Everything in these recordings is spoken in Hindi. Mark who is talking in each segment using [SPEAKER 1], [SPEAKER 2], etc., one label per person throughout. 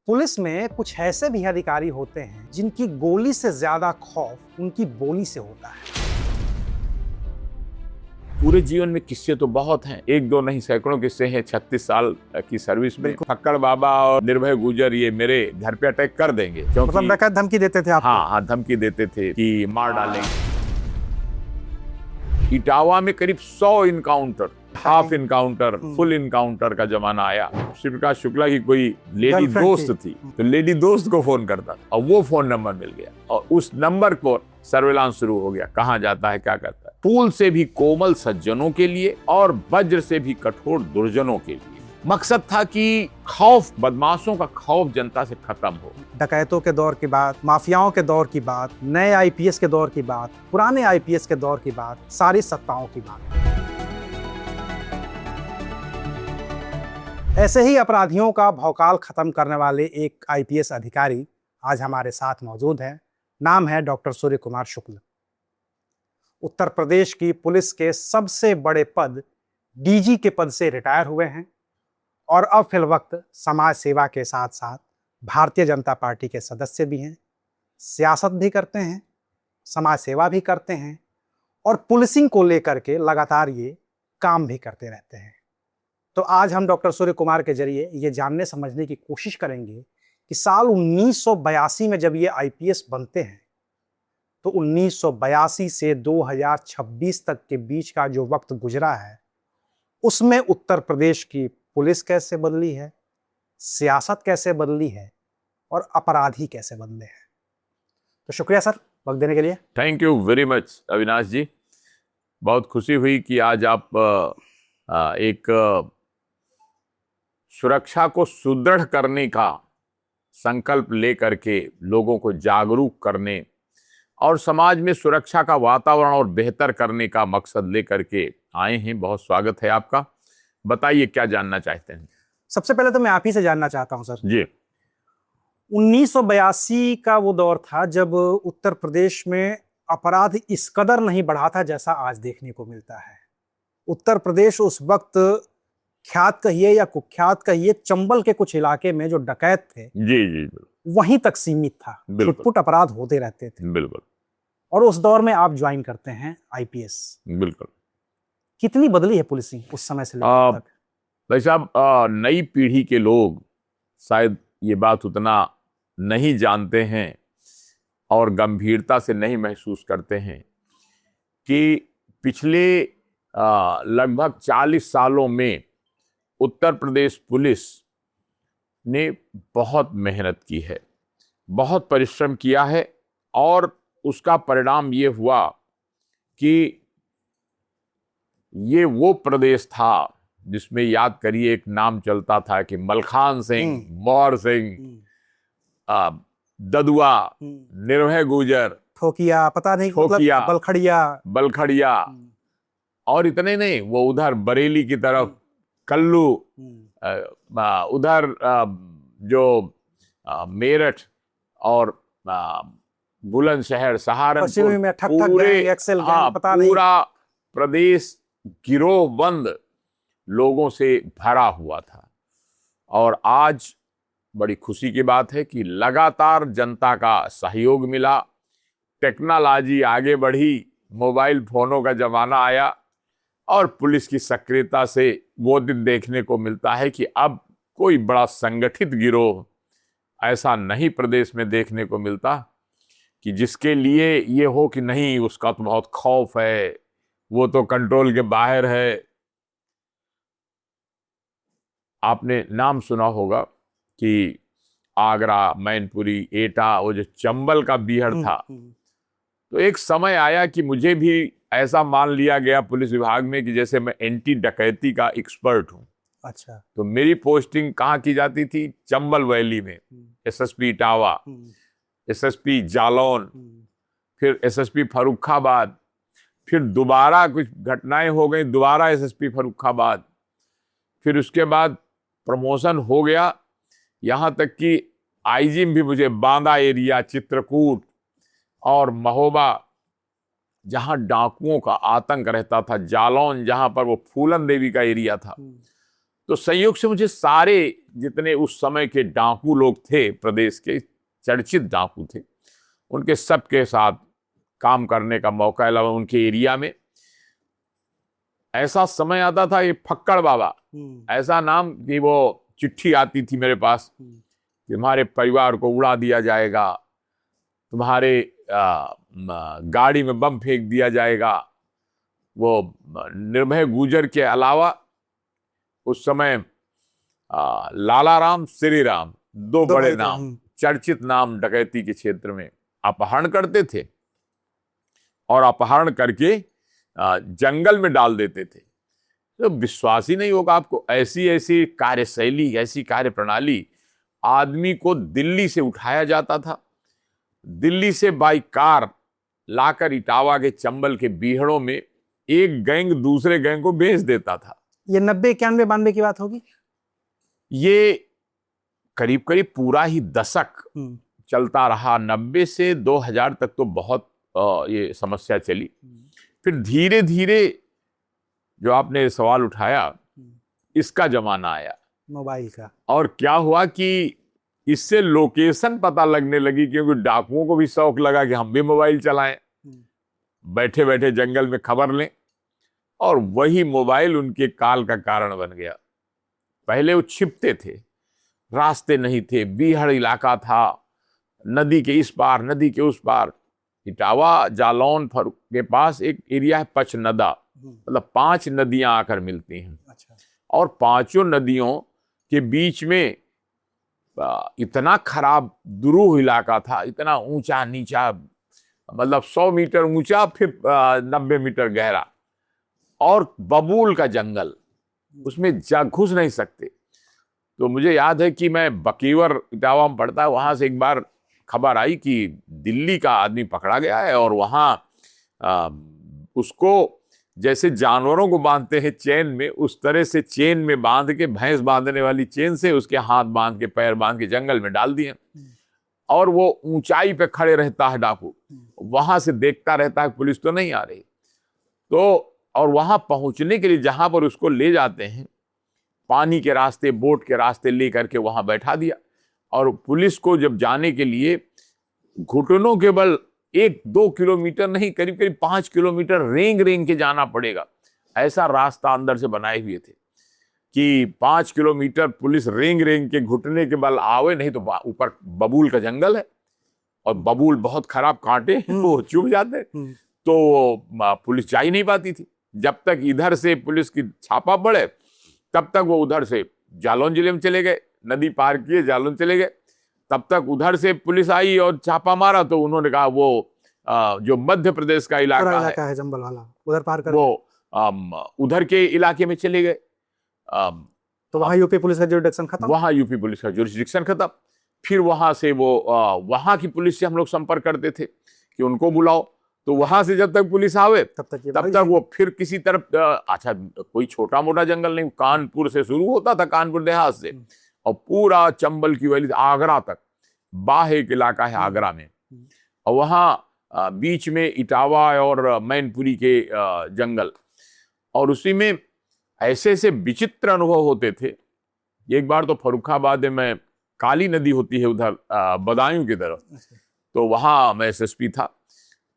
[SPEAKER 1] पुलिस में कुछ ऐसे भी अधिकारी होते हैं जिनकी गोली से ज्यादा खौफ उनकी बोली से होता है।
[SPEAKER 2] पूरे जीवन में किस्से तो बहुत हैं, एक दो नहीं सैकड़ों किस्से हैं। 36 साल की सर्विस में फक्कड़ बाबा और निर्भय गुजर ये मेरे घर पे अटैक कर देंगे, क्योंकि
[SPEAKER 1] मतलब डकैत धमकी देते थे आपको?
[SPEAKER 2] हाँ, धमकी देते थे कि मार डालेंगे। इटावा में करीब 100 encounter, half encounter, full encounter का जमाना आया। श्री प्रकाश शुक्ला की कोई लेडी दोस्त थी, तो लेडी दोस्त को फोन करता था और वो फोन नंबर मिल गया और उस नंबर पर सर्विलांस शुरू हो गया, कहाँ जाता है, क्या करता है। फूल से भी कोमल सज्जनों के लिए और वज्र से भी कठोर दुर्जनों के लिए। मकसद था कि खौफ, बदमाशों का खौफ जनता से खत्म हो।
[SPEAKER 1] डकैतों के दौर की बात, माफियाओं के दौर की बात, नए आईपीएस के दौर की बात, पुराने आईपीएस के दौर की बात, सारी सत्ताओं की बात। ऐसे ही अपराधियों का भौकाल खत्म करने वाले एक आईपीएस अधिकारी आज हमारे साथ मौजूद हैं। नाम है डॉक्टर सूर्य कुमार शुक्ल। उत्तर प्रदेश की पुलिस के सबसे बड़े पद डीजी के पद से रिटायर हुए हैं और अब फिल वक्त समाज सेवा के साथ साथ भारतीय जनता पार्टी के सदस्य भी हैं, सियासत भी करते हैं, समाज सेवा भी करते हैं और पुलिसिंग को लेकर के लगातार ये काम भी करते रहते हैं। तो आज हम डॉक्टर सूर्य कुमार के जरिए ये जानने समझने की कोशिश करेंगे कि साल 1982 में जब ये आईपीएस बनते हैं तो 1982 से 2026 तक के बीच का जो वक्त गुजरा है उसमें उत्तर प्रदेश की पुलिस कैसे बदली है, सियासत कैसे बदली है और अपराधी कैसे बदले हैं। तो शुक्रिया सर वक्त देने के लिए।
[SPEAKER 2] Thank you very much Avinash ji. बहुत खुशी हुई कि आज आप एक सुरक्षा को सुदृढ़ करने का संकल्प लेकर के लोगों को जागरूक करने और समाज में सुरक्षा का वातावरण और बेहतर करने का मकसद लेकर के आए हैं। बहुत स्वागत है आपका। बताइए क्या जानना चाहते हैं।
[SPEAKER 1] सबसे पहले तो मैं आप ही से जानना चाहता हूं सर
[SPEAKER 2] जी।
[SPEAKER 1] 1982 का वो दौर था जब उत्तर प्रदेश में अपराध इस कदर नहीं बढ़ा था जैसा आज देखने को मिलता है। उत्तर प्रदेश उस वक्त ख्यात कहिए या कुख्यात कहिए, चंबल के कुछ इलाके में जो डकैत थे
[SPEAKER 2] जी जी
[SPEAKER 1] वहीं तक सीमित था। छुटपुट अपराध होते रहते थे।
[SPEAKER 2] बिल्कुल।
[SPEAKER 1] और उस दौर में आप ज्वाइन करते हैं आईपीएस।
[SPEAKER 2] बिल्कुल।
[SPEAKER 1] कितनी बदली है पुलिसिंग उस समय से लेकर तक?
[SPEAKER 2] भाई साहब, नई पीढ़ी के लोग शायद ये बात उतना नहीं जानते हैं और गंभीरता से नहीं महसूस करते हैं कि पिछले लगभग 40 सालों में उत्तर प्रदेश पुलिस ने बहुत मेहनत की है, बहुत परिश्रम किया है और उसका परिणाम ये हुआ कि ये वो प्रदेश था जिसमें, याद करिए, एक नाम चलता था कि मलखान सिंह, मौर सिंह, ददुआ, निर्भय गुजर,
[SPEAKER 1] ठोकिया, पता नहीं
[SPEAKER 2] ठोकिया,
[SPEAKER 1] बलखड़िया
[SPEAKER 2] और इतने नहीं, वो उधर बरेली की तरफ कल्लू, उधर जो मेरठ और बुलंदशहर, सहारनपुर,
[SPEAKER 1] में ठक ठक गैंग, एक्सेल गैंग, पता नहीं,
[SPEAKER 2] पूरा प्रदेश गिरोहबंद लोगों से भरा हुआ था। और आज बड़ी खुशी की बात है कि लगातार जनता का सहयोग मिला, टेक्नोलॉजी आगे बढ़ी, मोबाइल फोनों का जमाना आया और पुलिस की सक्रियता से वो दिन देखने को मिलता है कि अब कोई बड़ा संगठित गिरोह ऐसा नहीं प्रदेश में देखने को मिलता कि जिसके लिए ये हो कि नहीं, उसका तो बहुत खौफ है, वो तो कंट्रोल के बाहर है। आपने नाम सुना होगा कि आगरा, मैनपुरी, एटा, वो जो चंबल का बीहड़ था, तो एक समय आया कि मुझे भी ऐसा मान लिया गया पुलिस विभाग में कि जैसे मैं एंटी डकैती का एक्सपर्ट हूं।
[SPEAKER 1] अच्छा।
[SPEAKER 2] तो मेरी पोस्टिंग कहाँ की जाती थी? चंबल वैली में, एसएसपी इटावा, एसएसपी जालौन, फिर एसएसपी फर्रुखाबाद, फिर दोबारा कुछ घटनाएं हो गई, दोबारा एसएसपी फर्रुखाबाद, फिर उसके बाद प्रमोशन हो गया, यहाँ तक कि आईजी भी मुझे बांदा एरिया, चित्रकूट और महोबा जहाँ डाकुओं का आतंक रहता था, जालौन जहाँ पर वो फूलन देवी का एरिया था, तो संयोग से मुझे सारे जितने उस समय के डाकू लोग थे, प्रदेश के चर्चित डाकू थे, उनके सबके साथ काम करने का मौका लगा। उनके एरिया में ऐसा समय आता था, ये फक्कड़ बाबा ऐसा नाम कि वो चिट्ठी आती थी मेरे पास कि तुम्हारे परिवार को उड़ा दिया जाएगा, तुम्हारे गाड़ी में बम फेंक दिया जाएगा। वो निर्भय गुजर के अलावा उस समय लाला राम, श्री राम, दो बड़े नाम, चर्चित नाम डकैती के क्षेत्र में अपहरण करते थे और अपहरण करके जंगल में डाल देते थे। तो विश्वास ही नहीं होगा आपको, ऐसी ऐसी कार्यशैली, ऐसी कार्य प्रणाली। आदमी को दिल्ली से उठाया जाता था, दिल्ली से बाई कार लाकर इटावा के चंबल के बीहड़ों में एक गैंग दूसरे गैंग को बेच देता था।
[SPEAKER 1] ये 90, 91, 92 की बात होगी।
[SPEAKER 2] ये करीब करीब पूरा ही दशक चलता रहा। 90 से 2000 तक तो बहुत ये समस्या चली। फिर धीरे धीरे जो आपने सवाल उठाया, इसका जमाना आया
[SPEAKER 1] मोबाइल का।
[SPEAKER 2] और क्या हुआ कि इससे लोकेशन पता लगने लगी, क्योंकि डाकुओं को भी शौक लगा कि हम भी मोबाइल चलाएं, बैठे बैठे जंगल में खबर लें, और वही मोबाइल उनके काल का कारण बन गया। पहले वो छिपते थे, रास्ते नहीं थे, बीहड़ इलाका था, नदी के इस पार नदी के उस पार। इटावा जालौन के पास एक एरिया है पचनदा, मतलब 5 नदियां आकर मिलती हैं।
[SPEAKER 1] अच्छा।
[SPEAKER 2] और 5 नदियों के बीच में इतना खराब दुरूह इलाका था, इतना ऊंचा नीचा, मतलब 100 मीटर ऊंचा, फिर 90 मीटर गहरा, और बबूल का जंगल, उसमें घुस नहीं सकते। तो मुझे याद है कि मैं बकीवर इटावा में पढ़ता, वहां से एक बार खबर आई कि दिल्ली का आदमी पकड़ा गया है, और वहां उसको जैसे जानवरों को बांधते हैं चेन में, उस तरह से चेन में बांध के, भैंस बांधने वाली चेन से उसके हाथ बांध के, पैर बांध के जंगल में डाल दिए। और वो ऊंचाई पे खड़े रहता है डाकू, वहां से देखता रहता है पुलिस तो नहीं आ रही। तो और वहां पहुंचने के लिए जहां पर उसको ले जाते हैं, पानी के रास्ते, बोट के रास्ते ले करके वहां बैठा दिया। और पुलिस को जब जाने के लिए घुटनों के बल 1-2 किलोमीटर नहीं, करीब करीब 5 किलोमीटर रेंग रेंग के जाना पड़ेगा, ऐसा रास्ता अंदर से बनाए हुए थे कि 5 किलोमीटर पुलिस रेंग रेंग के घुटने के बल आवे, नहीं तो ऊपर बबूल का जंगल है, और बबूल बहुत खराब कांटे वो चुभ जाते, तो पुलिस जा ही नहीं पाती थी। जब तक इधर से पुलिस की छापा पड़े, तब तक वो उधर से जालौन जिले में चले गए, नदी पार किए जालौन चले गए। तब तक उधर से पुलिस आई और छापा मारा, तो उन्होंने कहा वो जो मध्य प्रदेश का इलाका है
[SPEAKER 1] चंबल वाला, उधर पार कर,
[SPEAKER 2] वो उधर के इलाके में चले गए।
[SPEAKER 1] तो वहां यूपी पुलिस का जुरिडिक्शन खत्म।
[SPEAKER 2] वहां यूपी पुलिस का जुरिडिक्शन खत्म। फिर वहां से वो वहां की पुलिस से हम लोग संपर्क करते थे कि उनको बुलाओ, तो वहां से जब तक पुलिस आवे तब तक वो फिर किसी तरफ, अच्छा कोई छोटा मोटा जंगल नहीं, कानपुर से शुरू होता था, कानपुर देहात से, और पूरा चंबल की वैली आगरा तक, बाह एक इलाका है आगरा में, और वहाँ बीच में इटावा और मैनपुरी के जंगल, और उसी में ऐसे ऐसे विचित्र अनुभव होते थे। एक बार तो फर्रुखाबाद में काली नदी होती है उधर बदायूं की तरफ, तो वहाँ मैं एसएसपी था,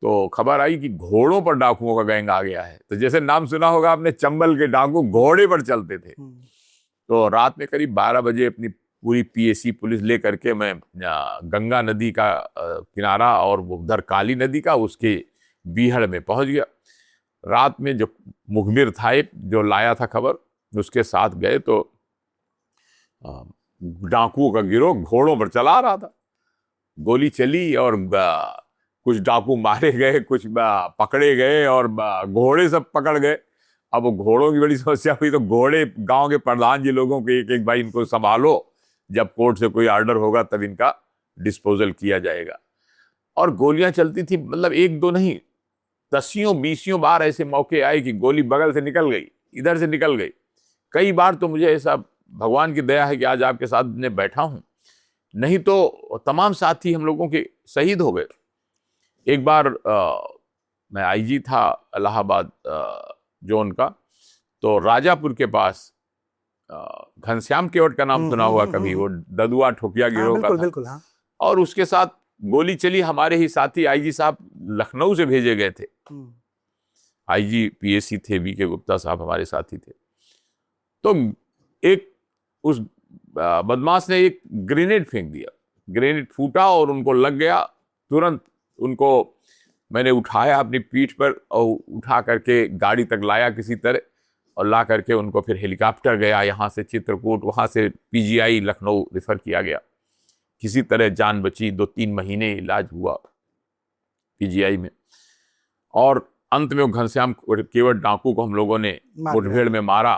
[SPEAKER 2] तो खबर आई कि घोड़ों पर डाकुओं का गैंग आ गया है। तो जैसे नाम सुना होगा आपने, चंबल के डाकू घोड़े पर चलते थे। तो रात में करीब 12 बजे अपनी पूरी पीएसी पुलिस ले करके मैं गंगा नदी का किनारा और उधर काली नदी का, उसके बीहड़ में पहुंच गया। रात में जो मुखबिर था एक, जो लाया था खबर, उसके साथ गए तो डाकुओं का गिरोह घोड़ों पर चला रहा था। गोली चली और कुछ डाकू मारे गए, कुछ पकड़े गए, और घोड़े सब पकड़ गए। अब वो घोड़ों की बड़ी समस्या हुई, तो घोड़े गांव के प्रधान जी लोगों को एक एक भाई इनको संभालो, जब कोर्ट से कोई ऑर्डर होगा तब इनका डिस्पोजल किया जाएगा। और गोलियां चलती थी, मतलब 1-2 नहीं, 10-20 बार ऐसे मौके आए कि गोली बगल से निकल गई, इधर से निकल गई। कई बार तो मुझे ऐसा, भगवान की दया है कि आज आपके साथ में बैठा हूं, नहीं तो तमाम साथी हम लोगों के शहीद हो गए। एक बार मैं आईजी था इलाहाबाद जोन का, तो राजापुर के पास घनश्याम केवट का नाम सुना हुआ कभी, वो ददुआ ठोकिया गिरोह का
[SPEAKER 1] बिल्कुल
[SPEAKER 2] था।
[SPEAKER 1] बिल्कुल हाँ।
[SPEAKER 2] और उसके साथ गोली चली, हमारे ही साथी आईजी साहब लखनऊ से भेजे गए थे। आईजी पीएसी थे वी के गुप्ता साहब, हमारे साथी थे। तो एक उस बदमाश ने एक ग्रेनेड फेंक दिया, ग्रेनेड फूटा और उनको लग गया। तुरंत उनको मैंने उठाया अपनी पीठ पर और उठा करके गाड़ी तक लाया किसी तरह, और ला करके उनको फिर हेलीकॉप्टर गया यहाँ से चित्रकूट, वहाँ से पीजीआई लखनऊ रेफर किया गया। किसी तरह जान बची, 2-3 महीने इलाज हुआ पीजीआई में। और अंत में वो घनश्याम केवट डाकू को हम लोगों ने मुठभेड़ में मारा।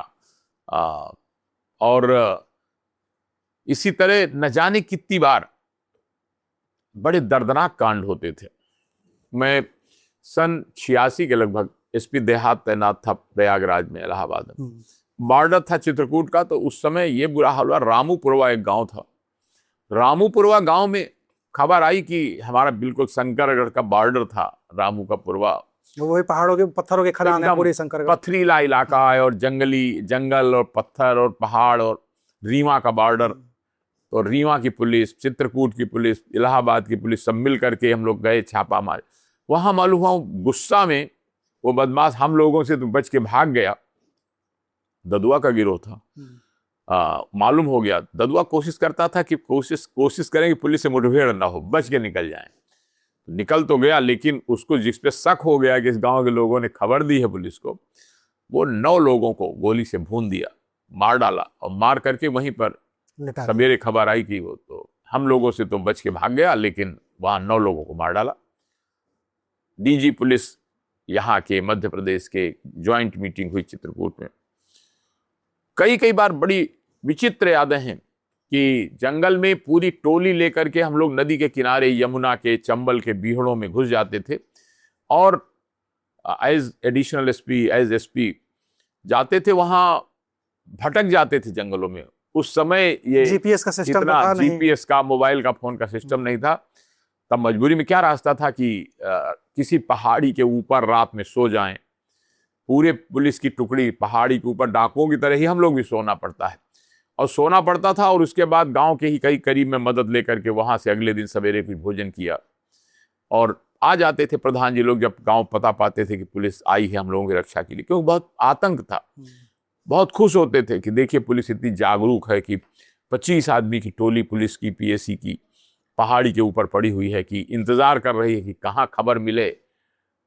[SPEAKER 2] और इसी तरह न जाने कितनी बार बड़े दर्दनाक कांड होते थे। मैं सन 86 के लगभग एसपी देहात तैनात था प्रयागराज में, इलाहाबाद में। बॉर्डर था चित्रकूट का, तो उस समय ये बुरा हाल हुआ। रामूपुरवा एक गांव था, रामूपुरवा गांव में खबर आई कि हमारा बिल्कुल शंकरगढ़ का बॉर्डर था रामू का पुरवा,
[SPEAKER 1] वही पहाड़ों के पत्थरों के खदान है पूरे शंकरगढ़,
[SPEAKER 2] पथरीला इलाका है और जंगल और पत्थर और पहाड़, और रीवा का बॉर्डर। तो रीवा की पुलिस, चित्रकूट की पुलिस, इलाहाबाद की पुलिस सब मिल करके हम लोग गए छापा मारे। वहां मालूम हुआ गुस्सा में वो बदमाश हम लोगों से तो बच के भाग गया। ददुआ का गिरोह था। मालूम हो गया, ददुआ कोशिश करता था कि कोशिश करें कि पुलिस से मुठभेड़ ना हो, बच के निकल जाएं। निकल तो गया, लेकिन उसको जिस पे शक हो गया कि इस गांव के लोगों ने खबर दी है पुलिस को, वो 9 लोगों को गोली से भून दिया, मार डाला। और मार करके वहीं पर सवेरे खबर आई कि वो तो हम लोगों से तो बच के भाग गया, लेकिन वहां 9 लोगों को मार डाला। डीजी पुलिस यहाँ के मध्य प्रदेश के ज्वाइंट मीटिंग हुई चित्रकूट में। कई बार बड़ी विचित्र यादें हैं कि जंगल में पूरी टोली लेकर के हम लोग नदी के किनारे, यमुना के, चंबल के बीहड़ों में घुस जाते थे, और as additional SP, as SP जाते थे, वहां भटक जाते थे जंगलों में। उस समय ये
[SPEAKER 1] जीपीएस का सिस्टम
[SPEAKER 2] इतना जीपीएस का, मोबाइल का, फोन का सिस्टम नहीं था। तब मजबूरी में क्या रास्ता था कि किसी पहाड़ी के ऊपर रात में सो जाएं। पूरे पुलिस की टुकड़ी पहाड़ी के ऊपर, डाकुओं की तरह ही हम लोग भी सोना पड़ता है, और सोना पड़ता था। और उसके बाद गांव के ही कई करीब में मदद लेकर के वहां से अगले दिन सवेरे फिर भोजन किया, और आ जाते थे प्रधान जी लोग जब गांव पता पाते थे कि पुलिस आई है हम लोगों की रक्षा के लिए, क्योंकि बहुत आतंक था। बहुत खुश होते थे कि देखिए पुलिस इतनी जागरूक है कि 25 आदमी की टोली पुलिस की, पीएसी की, पहाड़ी के ऊपर पड़ी हुई है कि इंतजार कर रही है कि कहाँ खबर मिले।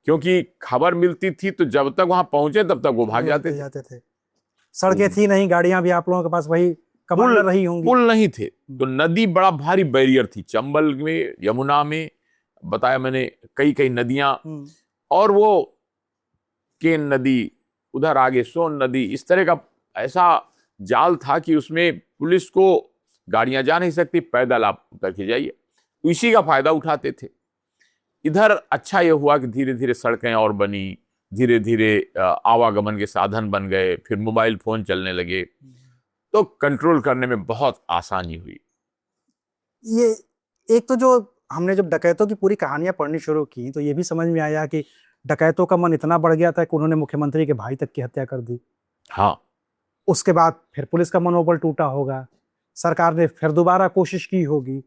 [SPEAKER 2] क्योंकि खबर मिलती थी तो जब तक वहां पहुंचे तब तक वो भाग जाते थे।
[SPEAKER 1] सड़कें थी नहीं, गाड़ियां भी आप लोगों के पास वही कमांडर रही होंगी,
[SPEAKER 2] पुल नहीं थे, तो नदी बड़ा भारी बैरियर थी। चंबल में, यमुना में, बताया मैंने, कई नदियां, और वो केन नदी, उधर आगे सोन नदी, इस तरह का ऐसा जाल था कि उसमें पुलिस को गाड़ियां जा नहीं सकती, पैदल आप उतर के जाइए। इसी का फायदा उठाते थे। इधर अच्छा यह हुआ कि धीरे धीरे सड़कें और बनी, धीरे धीरे आवागमन के साधन बन गए, फिर मोबाइल फोन चलने लगे, तो कंट्रोल करने में बहुत आसानी हुई।
[SPEAKER 1] ये एक तो जो हमने जब डकैतों की पूरी कहानियां पढ़नी शुरू की, तो ये भी समझ में आया कि डकैतों का मन इतना बढ़ गया था कि उन्होंने मुख्यमंत्री के भाई तक की हत्या कर दी।
[SPEAKER 2] हाँ,
[SPEAKER 1] उसके बाद फिर पुलिस का मनोबल टूटा होगा, सरकार ने फिर दोबारा कोशिश की होगी।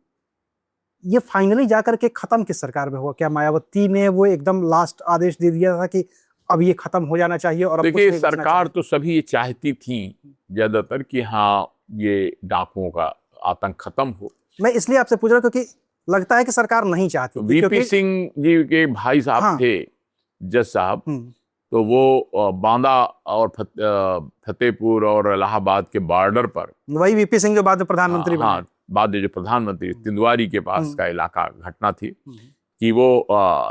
[SPEAKER 1] ये फाइनली जाकर के खत्म किस सरकार में हुआ? क्या मायावती ने वो एकदम लास्ट आदेश दे दिया था कि अब ये खत्म हो जाना चाहिए? और
[SPEAKER 2] देखिए, सरकार तो सभी ये चाहती थी ज्यादातर कि हाँ ये डाकुओं का आतंक खत्म हो।
[SPEAKER 1] मैं इसलिए आपसे पूछ रहा हूँ क्योंकि लगता है कि सरकार नहीं चाहती।
[SPEAKER 2] वीपी सिंह जी के भाई साहब, हाँ, थे जज साहब, तो वो बांदा और फतेहपुर और इलाहाबाद के बॉर्डर पर,
[SPEAKER 1] वही वीपी सिंह जो बाद में प्रधानमंत्री बने।
[SPEAKER 2] हाँ, बाद में जो प्रधानमंत्री, तिंदवारी के पास का इलाका घटना थी कि वो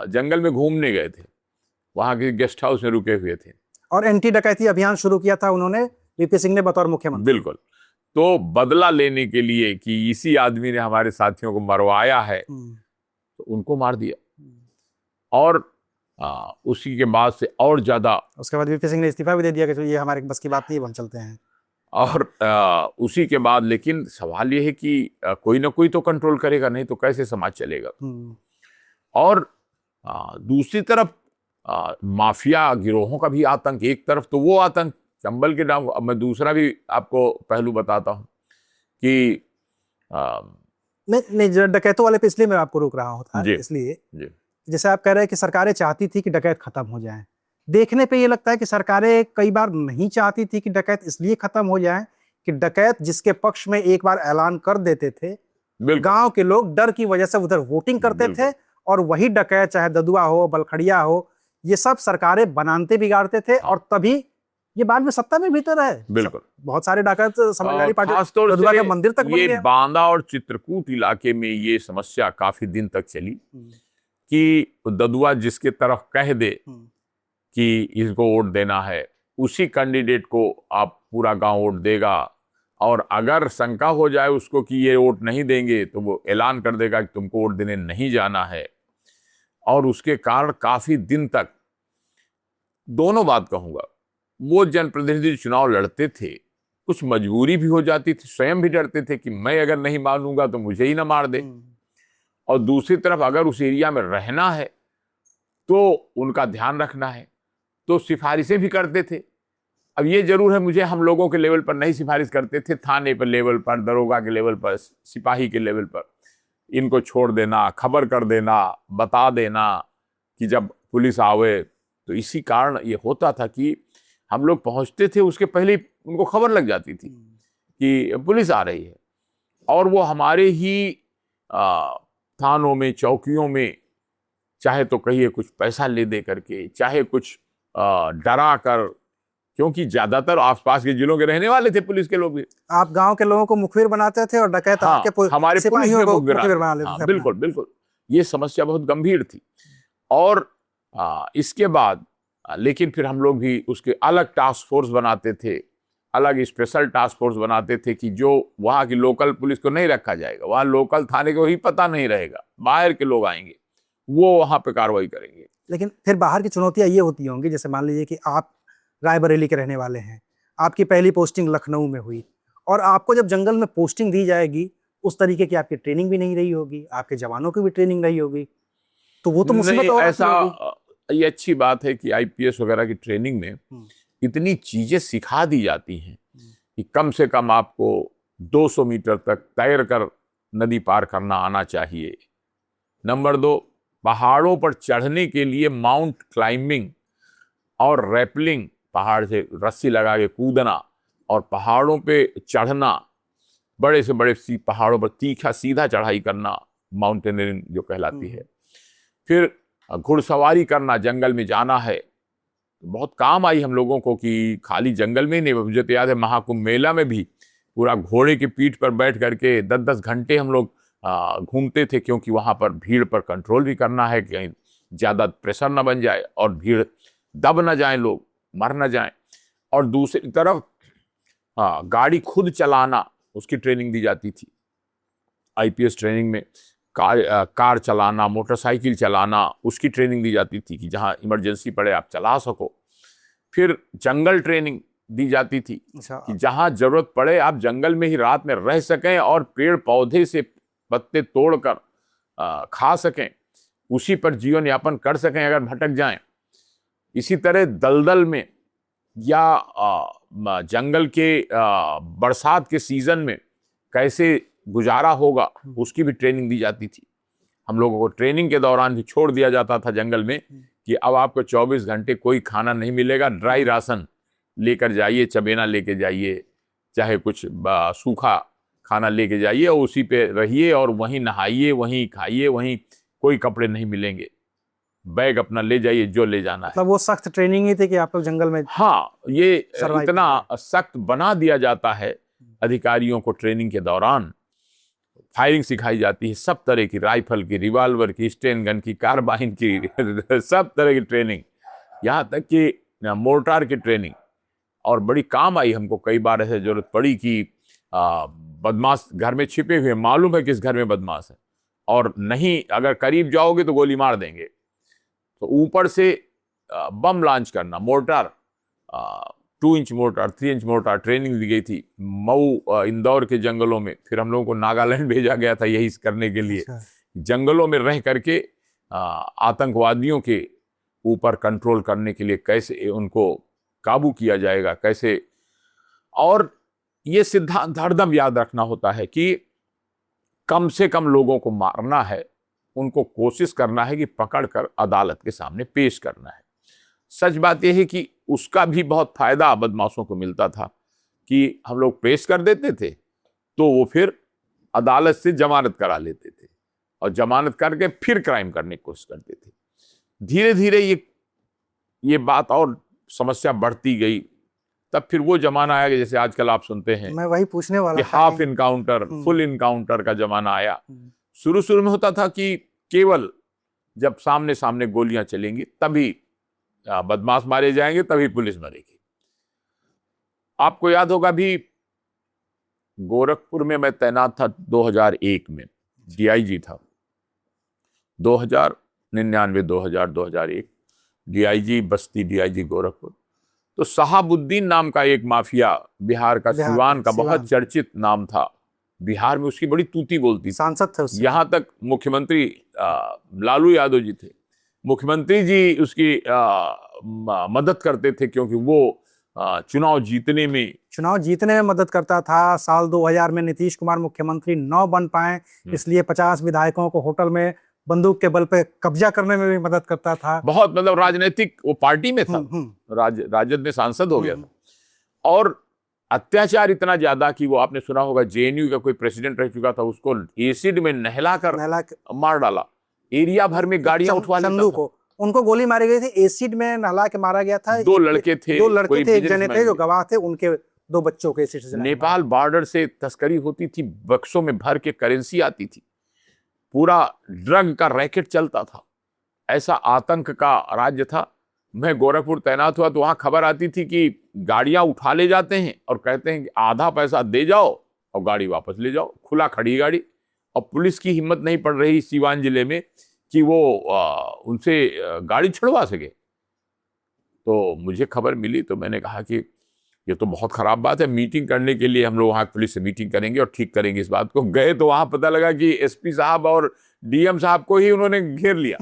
[SPEAKER 2] जंगल में घूमने गए थे, वहां के गेस्ट हाउस में रुके हुए थे, और
[SPEAKER 1] एंटी डकैती अभियान शुरू किया था उन्होंने, वीपी सिंह ने बतौर मुख्यमंत्री।
[SPEAKER 2] बिल्कुल। तो बदला लेने के लिए कि इसी आदमी ने हमारे साथियों को मरवाया है, तो उनको मार दिया। और उसी के बाद से और ज्यादा,
[SPEAKER 1] उसके बाद वीपी सिंह ने इस्तीफा भी दे दिया कि ये हमारे बस की बात नहीं, हम चलते हैं।
[SPEAKER 2] और उसी के बाद, लेकिन सवाल ये है कि कोई ना कोई तो कंट्रोल करेगा, नहीं तो कैसे समाज चलेगा। और दूसरी तरफ माफिया गिरोहों का भी आतंक। एक तरफ तो वो आतंक चंबल के नाम। अब मैं दूसरा भी आपको पहलू बताता हूँ कि
[SPEAKER 1] नहीं, डकैतों वाले पे इसलिए मैं आपको रोक रहा था,
[SPEAKER 2] जी
[SPEAKER 1] इसलिए
[SPEAKER 2] जी
[SPEAKER 1] जैसे आप कह रहे हैं कि सरकारें चाहती थी कि डकैत खत्म हो जाए। देखने पे ये लगता है कि सरकारें कई बार नहीं चाहती थी कि डकैत इसलिए खत्म हो जाए कि डकैत जिसके पक्ष में एक बार ऐलान कर देते थे,
[SPEAKER 2] बिल्कुल
[SPEAKER 1] गांव के लोग डर की वजह से उधर वोटिंग करते थे,
[SPEAKER 2] बिल्कुल
[SPEAKER 1] और वही डकैत चाहे ददुआ हो, बलखड़िया हो, ये सब सरकारें बनाते बिगाड़ते थे,
[SPEAKER 2] हाँ
[SPEAKER 1] और तभी ये बाद में सत्ता में भी तो रहे।
[SPEAKER 2] बिल्कुल।
[SPEAKER 1] बहुत सारे डकैत समाजवादी पार्टी,
[SPEAKER 2] खास तौर
[SPEAKER 1] ददुआ
[SPEAKER 2] से
[SPEAKER 1] का मंदिर तक बन
[SPEAKER 2] ये
[SPEAKER 1] गया।
[SPEAKER 2] बांदा और चित्रकूट इलाके में ये समस्या काफी दिन तक चली कि ददुआ जिसके तरफ कह दे कि इसको वोट देना है, उसी कैंडिडेट को आप पूरा गांव वोट देगा, और अगर शंका हो जाए उसको कि ये वोट नहीं देंगे तो वो ऐलान कर देगा कि तुमको वोट देने नहीं जाना है। और उसके कारण काफी दिन तक, दोनों बात कहूंगा, वो जनप्रतिनिधि चुनाव लड़ते थे, कुछ मजबूरी भी हो जाती थी, स्वयं भी डरते थे कि मैं अगर नहीं मानूंगा तो मुझे ही ना मार दे, और दूसरी तरफ अगर उस एरिया में रहना है तो उनका ध्यान रखना है, तो सिफारिशें भी करते थे। अब ये जरूर है, मुझे हम लोगों के लेवल पर नहीं सिफारिश करते थे, थाने पर लेवल पर, दरोगा के लेवल पर, सिपाही के लेवल पर इनको छोड़ देना, खबर कर देना, बता देना कि जब पुलिस आवे। तो इसी कारण ये होता था कि हम लोग पहुंचते थे उसके पहले ही उनको खबर लग जाती थी कि पुलिस आ रही है, और वो हमारे ही थानों में, चौकियों में, चाहे तो कहिए कुछ पैसा ले दे करके, चाहे कुछ डरा कर, क्योंकि ज्यादातर आसपास के जिलों के रहने वाले थे पुलिस के लोग भी।
[SPEAKER 1] आप गांव के लोगों को मुखबिर बनाते थे और डकैत
[SPEAKER 2] हाँ,
[SPEAKER 1] आके
[SPEAKER 2] हमारे पुलिस
[SPEAKER 1] सिपाहियों
[SPEAKER 2] के
[SPEAKER 1] को
[SPEAKER 2] मुखबिर
[SPEAKER 1] मुखबिर
[SPEAKER 2] आते।
[SPEAKER 1] बना लेते
[SPEAKER 2] हाँ
[SPEAKER 1] थे
[SPEAKER 2] बिल्कुल बिल्कुल, ये समस्या बहुत गंभीर थी। और इसके बाद लेकिन फिर हम लोग भी उसके अलग टास्क फोर्स बनाते थे, अलग स्पेशल टास्क फोर्स बनाते थे कि जो वहाँ की लोकल पुलिस को नहीं रखा जाएगा, वहाँ लोकल थाने को ही पता नहीं रहेगा, बाहर के लोग आएंगे, वो वहाँ पे कार्रवाई करेंगे।
[SPEAKER 1] लेकिन फिर बाहर की चुनौतियां ये होती होंगी, जैसे मान लीजिए कि आप रायबरेली के रहने वाले हैं, आपकी पहली पोस्टिंग लखनऊ में हुई, और आपको जब जंगल में पोस्टिंग दी जाएगी, उस तरीके की आपकी ट्रेनिंग भी नहीं रही होगी, आपके जवानों की भी ट्रेनिंग नहीं होगी, तो वो तो मुसीबत
[SPEAKER 2] नहीं,
[SPEAKER 1] और आती
[SPEAKER 2] ऐसा
[SPEAKER 1] होगी।
[SPEAKER 2] ये अच्छी बात है कि आईपीएस वगैरह की ट्रेनिंग में इतनी चीजें सिखा दी जाती हैं कि कम से कम आपको 200 मीटर तक तैर कर नदी पार करना आना चाहिए। नंबर 2, पहाड़ों पर चढ़ने के लिए माउंट क्लाइंबिंग और रैपलिंग, पहाड़ से रस्सी लगा के कूदना और पहाड़ों पे चढ़ना, बड़े से बड़े पहाड़ों पर तीखा सीधा चढ़ाई करना, माउंटेनियरिंग जो कहलाती है। फिर घुड़सवारी करना, जंगल में जाना है। बहुत काम आई हम लोगों को कि खाली जंगल में ही नहीं, मुझे तो याद है महाकुंभ मेला में भी पूरा घोड़े की पीठ पर बैठ करके 10-10 घंटे हम लोग घूमते थे, क्योंकि वहां पर भीड़ पर कंट्रोल भी करना है, कहीं ज्यादा प्रेशर ना बन जाए और भीड़ दब ना जाए, लोग मर ना जाए। और दूसरी तरफ गाड़ी खुद चलाना, उसकी ट्रेनिंग दी जाती थी आईपीएस ट्रेनिंग में। कार चलाना, मोटरसाइकिल चलाना, उसकी ट्रेनिंग दी जाती थी कि जहां इमरजेंसी पड़े आप चला सको। फिर जंगल ट्रेनिंग दी जाती थी कि जहां जरूरत पड़े आप जंगल में ही रात में रह सकें और पेड़ पौधे से पत्ते तोड़कर खा सकें, उसी पर जीवन यापन कर सकें अगर भटक जाएं। इसी तरह दलदल में या जंगल के बरसात के सीजन में कैसे गुजारा होगा, उसकी भी ट्रेनिंग दी जाती थी। हम लोगों को ट्रेनिंग के दौरान भी छोड़ दिया जाता था जंगल में कि अब आपको 24 घंटे कोई खाना नहीं मिलेगा, ड्राई राशन लेकर जाइए, चबेना लेके जाइए, चाहे कुछ सूखा खाना लेके जाइए और उसी पे रहिए और वहीं नहाइए, वहीं खाइए, वहीं कोई कपड़े नहीं मिलेंगे, बैग अपना ले जाइए जो ले जाना है।
[SPEAKER 1] मतलब वो सख्त ट्रेनिंग ही थी कि आप लोग जंगल में।
[SPEAKER 2] हाँ, ये इतना सख्त बना दिया जाता है अधिकारियों को। ट्रेनिंग के दौरान फायरिंग सिखाई जाती है, सब तरह की, राइफल की, रिवॉल्वर की, स्टेन गन की, कार्बाइन की सब तरह की ट्रेनिंग, यहाँ तक कि मोर्टार की ट्रेनिंग। और बड़ी काम आई हमको, कई बार ऐसे जरूरत पड़ी कि बदमाश घर में छिपे हुए, मालूम है किस घर में बदमाश है, और नहीं अगर करीब जाओगे तो गोली मार देंगे, तो ऊपर से बम लॉन्च करना, mortar, 2 inch mortar, 3 inch mortar training दी गई थी मऊ इंदौर के जंगलों में। फिर हम लोगों को नागालैंड भेजा गया था यही करने के लिए, जंगलों में रह करके आतंकवादियों के ऊपर कंट्रोल करने के लिए कैसे उनको काबू किया जाएगा, कैसे। और ये सिद्धांत हरदम याद रखना होता है कि कम से कम लोगों को मारना है, उनको कोशिश करना है कि पकड़कर अदालत के सामने पेश करना है। सच बात यह है कि उसका भी बहुत फायदा बदमाशों को मिलता था कि हम लोग पेश कर देते थे तो वो फिर अदालत से जमानत करा लेते थे और जमानत करके फिर क्राइम करने की कोशिश करते थे। धीरे धीरे ये बात और समस्या बढ़ती गई। तब फिर वो जमाना आया कि जैसे आजकल आप सुनते हैं,
[SPEAKER 1] मैं वही पूछने वाला
[SPEAKER 2] कि
[SPEAKER 1] था
[SPEAKER 2] हाफ इनकाउंटर, फुल इनकाउंटर का जमाना आया। शुरू शुरू में होता था कि केवल जब सामने सामने गोलियां चलेंगी तभी बदमाश मारे जाएंगे, तभी पुलिस मरेगी। आपको याद होगा भी, गोरखपुर में मैं तैनात था 2001 में, डीआईजी था। 2099, 2000, 2001 डीआईजी बस्ती, डीआईजी गोरखपुर। तो शहाबुद्दीन नाम का एक माफिया, बिहार का, सिवान का, बहुत चर्चित नाम था। बिहार में उसकी बड़ी तूती बोलती थी, सांसद थे उससे। यहाँ तक मुख्यमंत्री लालू यादव जी थे, मुख्यमंत्री जी उसकी मदद करते थे, क्योंकि वो चुनाव जीतने में मदद करता था। साल 2000 में नीतीश कुमार मुख्यमंत्री न बन पाए, इसलिए 50 विधायकों को होटल में बंदूक के बल पे कब्जा करने में भी मदद करता था। बहुत मतलब राजनीतिक वो पार्टी में था, राजद में सांसद हो गया था। और अत्याचार इतना ज्यादा कि वो, आपने सुना होगा, जेएनयू का कोई प्रेसिडेंट रह चुका था, उसको एसिड में नहलाकर मार डाला। एरिया भर में गाड़ियां उठवा लेता था। उनको गोली मारी गई थी, एसिड में नहला के मारा गया था। दो लड़के थे, एक जने थे जो गवाह थे, उनके 2 बच्चों के एसिड से। नेपाल बॉर्डर से तस्करी होती थी, बक्सों में भर के करेंसी आती थी, पूरा ड्रग का रैकेट चलता था। ऐसा आतंक का राज्य था। मैं गोरखपुर तैनात हुआ तो वहां खबर आती थी कि गाड़ियां उठा ले जाते हैं और कहते हैं कि आधा पैसा दे जाओ और गाड़ी वापस ले जाओ, खुला खड़ी गाड़ी। और पुलिस की हिम्मत नहीं पड़ रही सीवान जिले में कि वो उनसे गाड़ी छुड़वा सके। तो मुझे खबर मिली तो मैंने कहा कि ये तो बहुत खराब बात है। मीटिंग करने के लिए हम लोग वहाँ पुलिस से मीटिंग करेंगे और ठीक करेंगे इस बात को। गए तो वहाँ पता लगा कि एसपी साहब और डीएम साहब को ही उन्होंने घेर लिया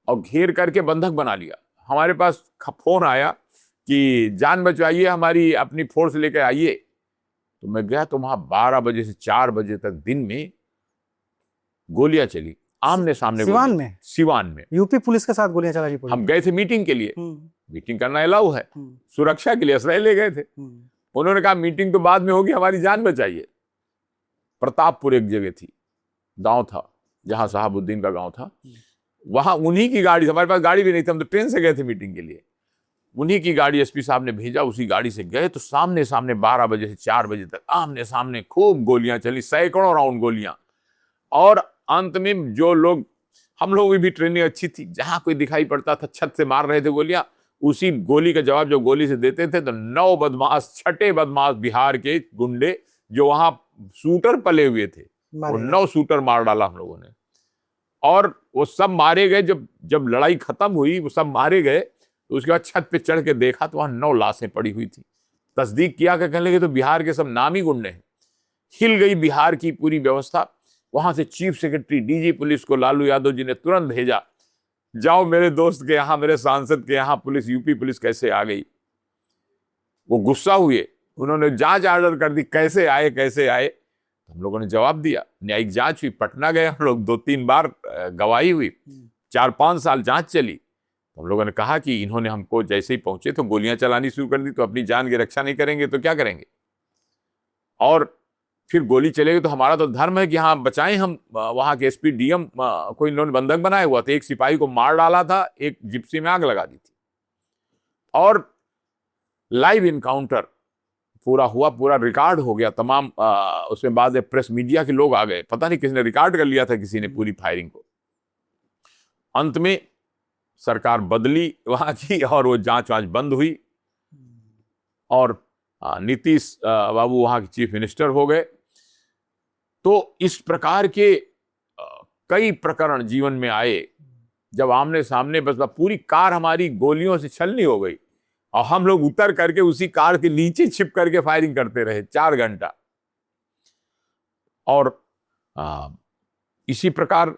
[SPEAKER 2] और घेर करके बंधक बना लिया। हमारे पास फोन आया कि जान बचाइए, हमारी अपनी फोर्स लेकर आइए। तो मैं गया तो वहाँ 12 बजे से 4 बजे तक दिन में गोलियां चली, आमने सामने। सिवान में यूपी पुलिस के साथ गोलियां चलाई पड़ी। हम गए थे मीटिंग के लिए, मीटिंग करना अलाउ है, सुरक्षा के लिए असलहे ले गए थे। उन्होंने कहा मीटिंग तो बाद में होगी, हमारी जान बचाइए। प्रतापपुर एक जगह थी, गांव था जहां शहाबुद्दीन का गांव था, वहां उन्हीं की गाड़ी, हमारे पास गाड़ी भी नहीं थी, हम तो ट्रेन से गए थे मीटिंग के लिए। उन्हीं की गाड़ी एसपी साहब ने भेजा, उसी गाड़ी से गए तो सामने सामने 12 बजे से 4 बजे तक आमने सामने खूब गोलियां चली, सैकड़ों राउंड गोलियां। और अंत में जो लोग, हम लोगों की भी ट्रेनिंग अच्छी थी, जहां कोई दिखाई पड़ता था छत से मार रहे थे गोलियां, उसी गोली का जवाब जो गोली से देते थे तो 9 बदमाश, छठे बदमाश बिहार के गुंडे जो वहां शूटर पले हुए थे, वो 9 शूटर मार डाला हम लोगों ने। और वो सब मारे गए। जब लड़ाई खत्म हुई, वो सब मारे गए तो उसके बाद छत पे चढ़ के देखा तो वहां 9 लाशें पड़ी हुई थी। तस्दीक किया कि कहने लगे तो बिहार के सब नामी गुंडे हैं। हिल गई बिहार की पूरी व्यवस्था। वहां से चीफ सेक्रेटरी, डीजी पुलिस को लालू यादव जी ने तुरंत भेजा, जाओ मेरे दोस्त के यहाँ, मेरे सांसद के यहाँ पुलिस, यूपी पुलिस कैसे आ गई। वो गुस्सा हुए, उन्होंने जांच ऑर्डर कर दी, कैसे आए। हम लोगों ने जवाब दिया, न्यायिक जांच हुई, पटना गए हम लोग, 2-3 बार गवाही हुई, 4-5 साल जांच चली। हम लोगों ने कहा कि इन्होंने हमको जैसे ही पहुंचे तो गोलियां चलानी शुरू कर दी, तो अपनी जान की रक्षा नहीं करेंगे तो क्या करेंगे। और फिर गोली चलेगी तो हमारा तो धर्म है कि हाँ बचाएं हम। वहां के एसपी डीएम को इन्होंने बंधक बनाया हुआ था, एक सिपाही को मार डाला था, एक जिप्सी में आग लगा दी थी। और लाइव इनकाउंटर पूरा हुआ, पूरा रिकॉर्ड हो गया तमाम। उसमें बाद में प्रेस मीडिया के लोग आ गए, पता नहीं किसने रिकॉर्ड कर लिया था, किसी ने पूरी फायरिंग को। अंत में सरकार बदली वहां की और वो जांच बंद हुई और नीतीश बाबू वहां के चीफ मिनिस्टर हो गए। तो इस प्रकार के कई प्रकरण जीवन में आए, जब आमने सामने बस पूरी कार हमारी गोलियों से छलनी हो गई और हम लोग उतर करके उसी कार के नीचे छिप करके फायरिंग करते रहे 4 घंटा। और इसी प्रकार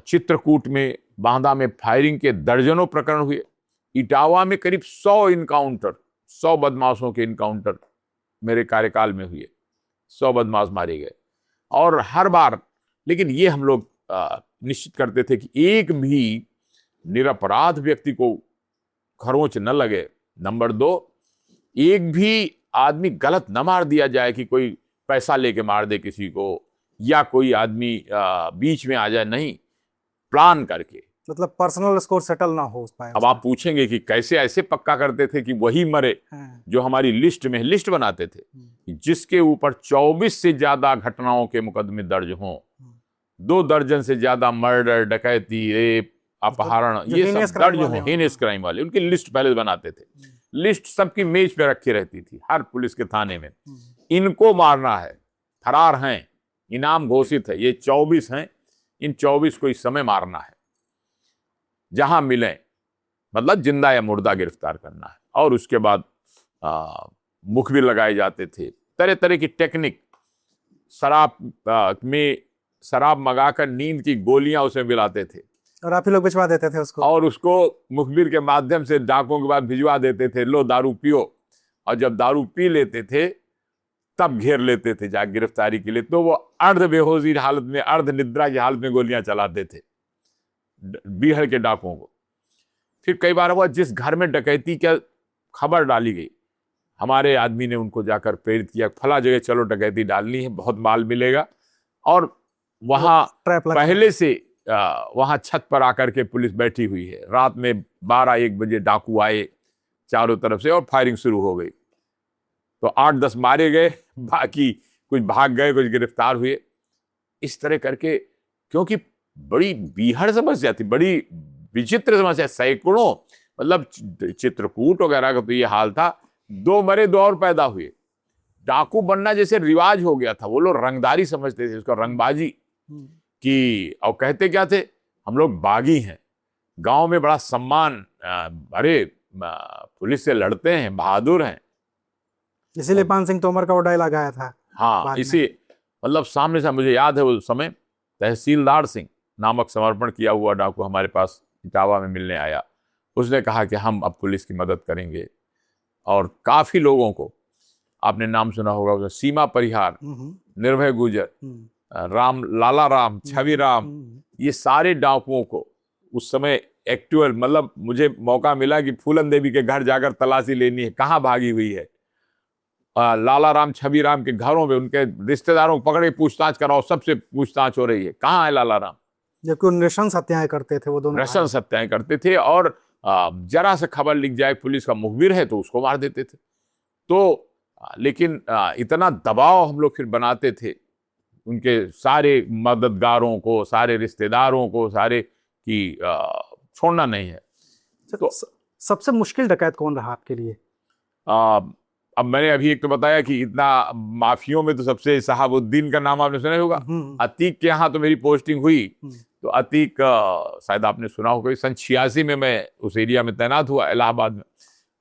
[SPEAKER 2] चित्रकूट में, बांदा में फायरिंग के दर्जनों प्रकरण हुए। इटावा में करीब 100 बदमाशों के इनकाउंटर मेरे कार्यकाल में हुए। 100 बदमाश मारे गए। और हर बार, लेकिन ये हम लोग निश्चित करते थे कि एक भी निरपराध व्यक्ति को खरोंच न लगे। नंबर 2, एक भी आदमी गलत न मार दिया जाए कि कोई पैसा लेके मार दे किसी को, या कोई आदमी बीच में आ जाए। नहीं, प्लान करके,
[SPEAKER 1] मतलब पर्सनल स्कोर सेटल ना हो पाए।
[SPEAKER 2] अब आप पूछेंगे कि कैसे ऐसे पक्का करते थे कि वही मरे।
[SPEAKER 1] हाँ।
[SPEAKER 2] जो हमारी लिस्ट बनाते थे कि जिसके ऊपर 24 से ज्यादा घटनाओं के मुकदमे दर्ज हों, 2 दर्जन से ज्यादा मर्डर, डकैती, रेप, अपहरण,
[SPEAKER 1] जो
[SPEAKER 2] ये
[SPEAKER 1] heinous
[SPEAKER 2] सब
[SPEAKER 1] crime
[SPEAKER 2] दर्ज
[SPEAKER 1] वाले
[SPEAKER 2] हों,
[SPEAKER 1] हों।
[SPEAKER 2] हीनस क्राइम वाले, उनकी लिस्ट पहले बनाते थे। लिस्ट सबकी मेज पे रखी रहती थी हर पुलिस के थाने में। इनको मारना है, फरार हैं, इनाम घोषित है, ये 24 हैं, इन 24 को इस समय मारना है, जहां मिले, मतलब जिंदा या मुर्दा गिरफ्तार करना है। और उसके बाद मुखबिर लगाए जाते थे, तरह तरह की टेक्निक, शराब मंगाकर नींद की गोलियां उसे मिलाते थे,
[SPEAKER 1] और आप ही लोग भिजवा देते थे उसको।
[SPEAKER 2] और उसको मुखबिर के माध्यम से डाकों के बाद भिजवा देते थे, लो दारू पियो। और जब दारू पी लेते थे तब घेर लेते थे जा गिरफ्तारी के लिए। तो वो अर्ध बेहोशी हालत में, अर्ध निद्रा की हालत में गोलियां चलाते थे बीहड़ के डाकों को। फिर कई बार हुआ जिस घर में डकैती का खबर डाली गई, हमारे आदमी ने उनको जाकर प्रेरित किया, फला जगह चलो डकैती डालनी है, बहुत माल मिलेगा। और वहां पहले से वहां छत पर आकर के पुलिस बैठी हुई है। रात में 12-1 बजे डाकू आए चारों तरफ से और फायरिंग शुरू हो गई। तो 8-10 मारे गए, बाकी कुछ भाग गए, कुछ गिरफ्तार हुए। इस तरह करके, क्योंकि बड़ी बीहड़ समस्या थी, बड़ी विचित्र समस्या, सैकड़ों, मतलब चित्रकूट वगैरह का तो ये हाल था, 2 मरे 2 और पैदा हुए। डाकू बनना जैसे रिवाज हो गया था, वो लोग रंगदारी समझते थे उसको, रंगबाजी कि, और कहते क्या थे, हम लोग बागी हैं, गांव में बड़ा सम्मान, अरे पुलिस से लड़ते हैं, बहादुर हैं।
[SPEAKER 1] इसीलिए पान सिंह तोमर का वो डायलॉग आया था।
[SPEAKER 2] हाँ, इसी, मतलब सामने से मुझे याद है उस समय तहसीलदार सिंह नामक समर्पण किया हुआ डाकू हमारे पास इटावा में मिलने आया। उसने कहा कि हम अब पुलिस की मदद करेंगे। और काफी लोगों को, आपने नाम सुना होगा, सीमा परिहार, निर्भय गुजर, लाला राम, छवि राम, ये सारे डाकुओं को उस समय एक्चुअल, मतलब मुझे मौका मिला कि फूलन देवी के घर जाकर तलाशी लेनी है, कहाँ भागी हुई है। लाला राम, छवि राम के घरों में उनके रिश्तेदारों को पकड़े पूछताछ कराओ, सबसे पूछताछ हो रही है, कहाँ है लाला राम।
[SPEAKER 1] जबकि वो नृशंस हत्याएं करते थे, वो दोनों
[SPEAKER 2] नृशंस हत्याएं करते थे। और जरा से खबर लिख जाए पुलिस का मुखबिर है तो उसको मार देते थे। तो लेकिन इतना दबाव हम लोग फिर बनाते थे उनके सारे मददगारों को, सारे रिश्तेदारों को, सारे की छोड़ना नहीं है।
[SPEAKER 1] तो सबसे मुश्किल डकैत कौन रहा आपके लिए?
[SPEAKER 2] अब मैंने अभी एक तो बताया कि इतना माफियों में तो सबसे शहाबुद्दीन का नाम आपने सुना ही होगा। अतीक के यहाँ तो मेरी पोस्टिंग हुई, तो अतीक शायद आपने सुना होगा, सन 86 में मैं उस एरिया में तैनात हुआ इलाहाबाद में,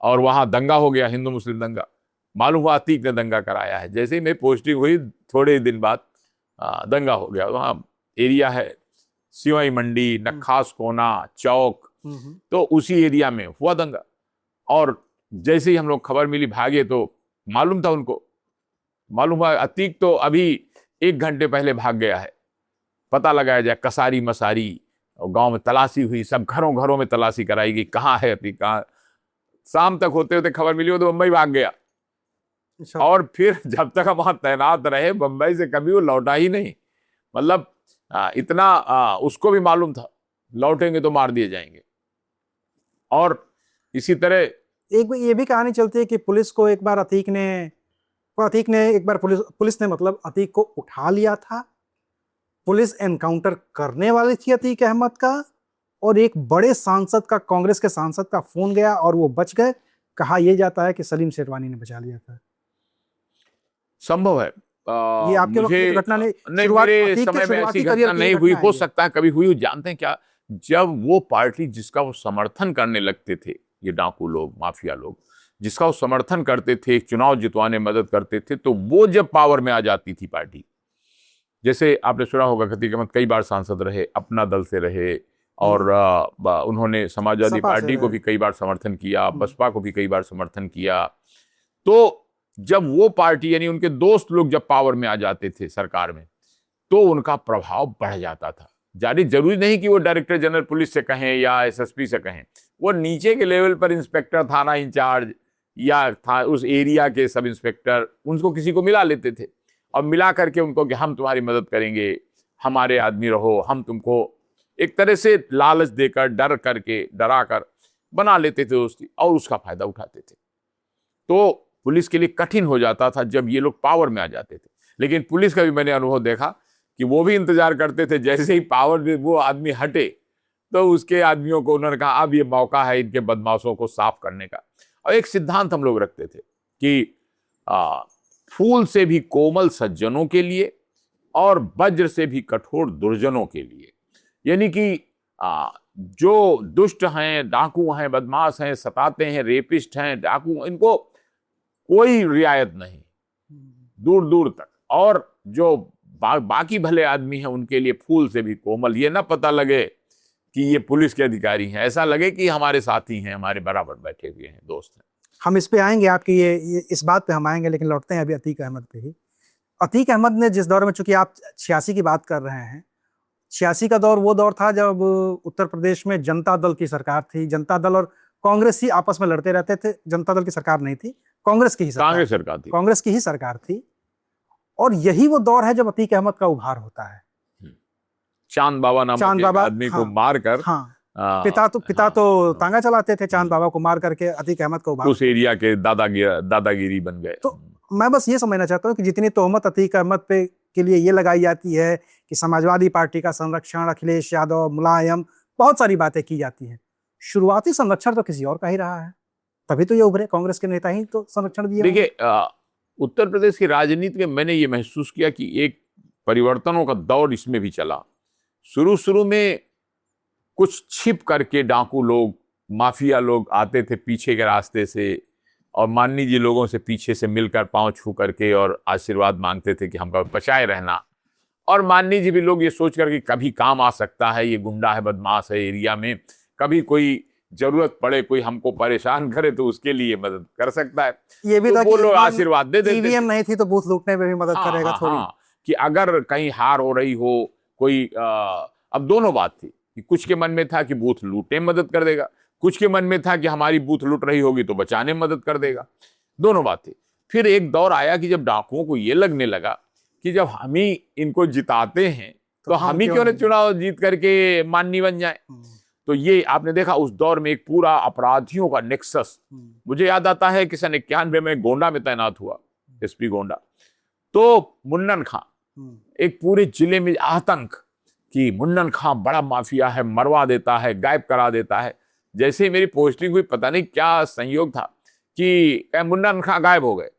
[SPEAKER 2] और वहाँ दंगा हो गया, हिंदू मुस्लिम दंगा। मालूम हुआ अतीक ने दंगा कराया है। जैसे ही मेरी पोस्टिंग हुई थोड़े ही दिन बाद दंगा हो गया। वहाँ एरिया है सिवाई मंडी, नखास कोना, चौक, तो उसी एरिया में हुआ दंगा। और जैसे ही हम लोग खबर मिली भागे, तो मालूम था उनको, मालूम हुआ अतीक तो अभी 1 घंटे पहले भाग गया है, पता लगाया जाए। कसारी मसारी और गांव में तलाशी हुई, सब घरों घरों में तलाशी कराई गई, कहाँ है अतीक, कहाँ। शाम तक होते होते खबर मिली, वो तो मुंबई भाग गया। और फिर जब तक हम वहां तैनात रहे, बंबई से कभी वो लौटा ही नहीं। मतलब इतना उसको भी मालूम था लौटेंगे तो मार दिए जाएंगे। और इसी तरह
[SPEAKER 1] एक ये भी कहानी चलती है कि पुलिस को एक बार अतीक ने एक बार पुलिस ने मतलब अतीक को उठा लिया था। पुलिस एनकाउंटर करने वाली थी अतीक अहमद का, और एक बड़े सांसद का, कांग्रेस के सांसद का फोन गया और वो बच गए। कहा यह जाता है कि सलीम सेठवानी ने बचा लिया था।
[SPEAKER 2] संभव है।
[SPEAKER 1] ये आपके वक्त की घटना नहीं,
[SPEAKER 2] मेरे समय में ऐसी घटना नहीं हुई। हो सकता है कभी हुई। जानते हैं क्या, जब वो पार्टी जिसका वो समर्थन करने लगते थे, ये डाकू लोग, माफिया लोग जिसका वो समर्थन करते थे, चुनाव जितवाने मदद करते थे, तो वो जब पावर में आ जाती थी पार्टी, जैसे आपने सुना होगा अतीक अहमद कई बार सांसद रहे, अपना दल से रहे, और उन्होंने समाजवादी
[SPEAKER 1] सपा
[SPEAKER 2] पार्टी
[SPEAKER 1] से
[SPEAKER 2] को भी कई बार समर्थन किया, बसपा को भी कई बार समर्थन किया। तो जब वो पार्टी यानी उनके दोस्त लोग जब पावर में आ जाते थे सरकार में, तो उनका प्रभाव बढ़ जाता था। जारी जरूरी नहीं कि वो डायरेक्टर जनरल पुलिस से कहें या एसएसपी से कहें, वो नीचे के लेवल पर इंस्पेक्टर, थाना इंचार्ज या था उस एरिया के सब इंस्पेक्टर, उनको किसी को मिला लेते थे और मिला करके उनको कि हम तुम्हारी मदद करेंगे, हमारे आदमी रहो, हम तुमको एक तरह से लालच देकर, डर करके, डरा कर बना लेते थे दोस्ती, और उसका फायदा उठाते थे। तो पुलिस के लिए कठिन हो जाता था जब ये लोग पावर में आ जाते थे। लेकिन पुलिस का भी मैंने अनुभव देखा कि वो भी इंतजार करते थे, जैसे ही पावर में वो आदमी हटे तो उसके आदमियों को उन्होंने कहा अब ये मौका है इनके बदमाशों को साफ करने का। और एक सिद्धांत हम लोग रखते थे कि फूल से भी कोमल सज्जनों के लिए और वज्र से भी कठोर दुर्जनों के लिए, यानी कि जो दुष्ट हैं, डाकू हैं, बदमाश हैं, सताते हैं, रेपिस्ट हैं, डाकू, इनको कोई रियायत नहीं दूर दूर तक, और जो बाकी भले आदमी हैं उनके लिए फूल से भी कोमल। ये ना पता लगे कि ये पुलिस के अधिकारी हैं, ऐसा लगे कि हमारे साथी हैं, हमारे बराबर बैठे हुए हैं, दोस्त हैं।
[SPEAKER 1] हम इस पे आएंगे, आपकी ये इस बात पे हम आएंगे, लेकिन लौटते हैं अभी अतीक अहमद पे ही। अतीक अहमद ने जिस दौर में, चूंकि आप 86 की बात कर रहे हैं, 86 का दौर वो दौर था जब उत्तर प्रदेश में जनता दल की सरकार थी। जनता दल और कांग्रेस ही आपस में लड़ते रहते थे। जनता दल की सरकार नहीं थी, कांग्रेस की ही सरकार थी। कांग्रेस की ही सरकार थी। और यही वो दौर है जब अतीक अहमद का उभार होता है।
[SPEAKER 2] चांद बाबा नामक एक आदमी को मारकर,
[SPEAKER 1] पिता तो तांगा चलाते थे, चांद बाबा को मार करके अतीक अहमद को उभार,
[SPEAKER 2] उस एरिया के दादागिरी बन गए।
[SPEAKER 1] तो मैं बस ये समझना चाहता हूँ कि जितनी तोहमत अतीक अहमद पे के लिए ये लगाई जाती है कि समाजवादी पार्टी का संरक्षण, अखिलेश यादव, मुलायम, बहुत सारी बातें की जाती हैं, शुरुआती संरक्षण तो किसी और का ही रहा है, तभी तो ये उभरे, कांग्रेस के नेता ही तो संरक्षण दिए।
[SPEAKER 2] देखिए, उत्तर प्रदेश की राजनीति में मैंने ये महसूस किया कि एक परिवर्तनों का दौर इसमें भी चला। शुरू में कुछ छिप करके डाकू लोग, माफिया लोग आते थे पीछे के रास्ते से, और माननीय जी लोगों से पीछे से मिलकर पांव छू करके और आशीर्वाद मांगते थे कि हमका बचाए रहना। और माननीय जी भी लोग ये सोच कर कि कभी काम आ सकता है, ये गुंडा है, बदमाश है एरिया में, कभी कोई जरूरत पड़े, कोई हमको परेशान करे तो उसके लिए मदद कर सकता है।
[SPEAKER 1] ये भी
[SPEAKER 2] तो
[SPEAKER 1] था
[SPEAKER 2] वो
[SPEAKER 1] कि
[SPEAKER 2] लोग आशीर्वाद दे देते।
[SPEAKER 1] ईवीएम नहीं थी तो बूथ लूटने में भी मदद करेगा थोड़ी।
[SPEAKER 2] कि अगर कहीं हार हो रही हो कोई, अब दोनों बात थी कि कुछ के मन में था कि बूथ लूटने में मदद कर देगा, कुछ के मन में था कि हमारी बूथ लूट रही होगी तो बचाने में मदद कर देगा। दोनों बात थी। फिर एक दौर आया कि जब डाकुओं को ये लगने लगा कि जब हम ही इनको जिताते हैं तो हम ही क्यों न चुनाव जीत करके माननीय बन जाए। तो ये आपने देखा उस दौर में एक पूरा अपराधियों का नेक्सस। मुझे याद आता है कि सन 91 में गोंडा में तैनात हुआ, एसपी गोंडा, तो मुन्नन खां, एक पूरे जिले में आतंक कि मुन्नन खां बड़ा माफिया है, मरवा देता है, गायब करा देता है। जैसे ही मेरी पोस्टिंग हुई, पता नहीं क्या संयोग था कि मुन्नन खां गायब हो गए।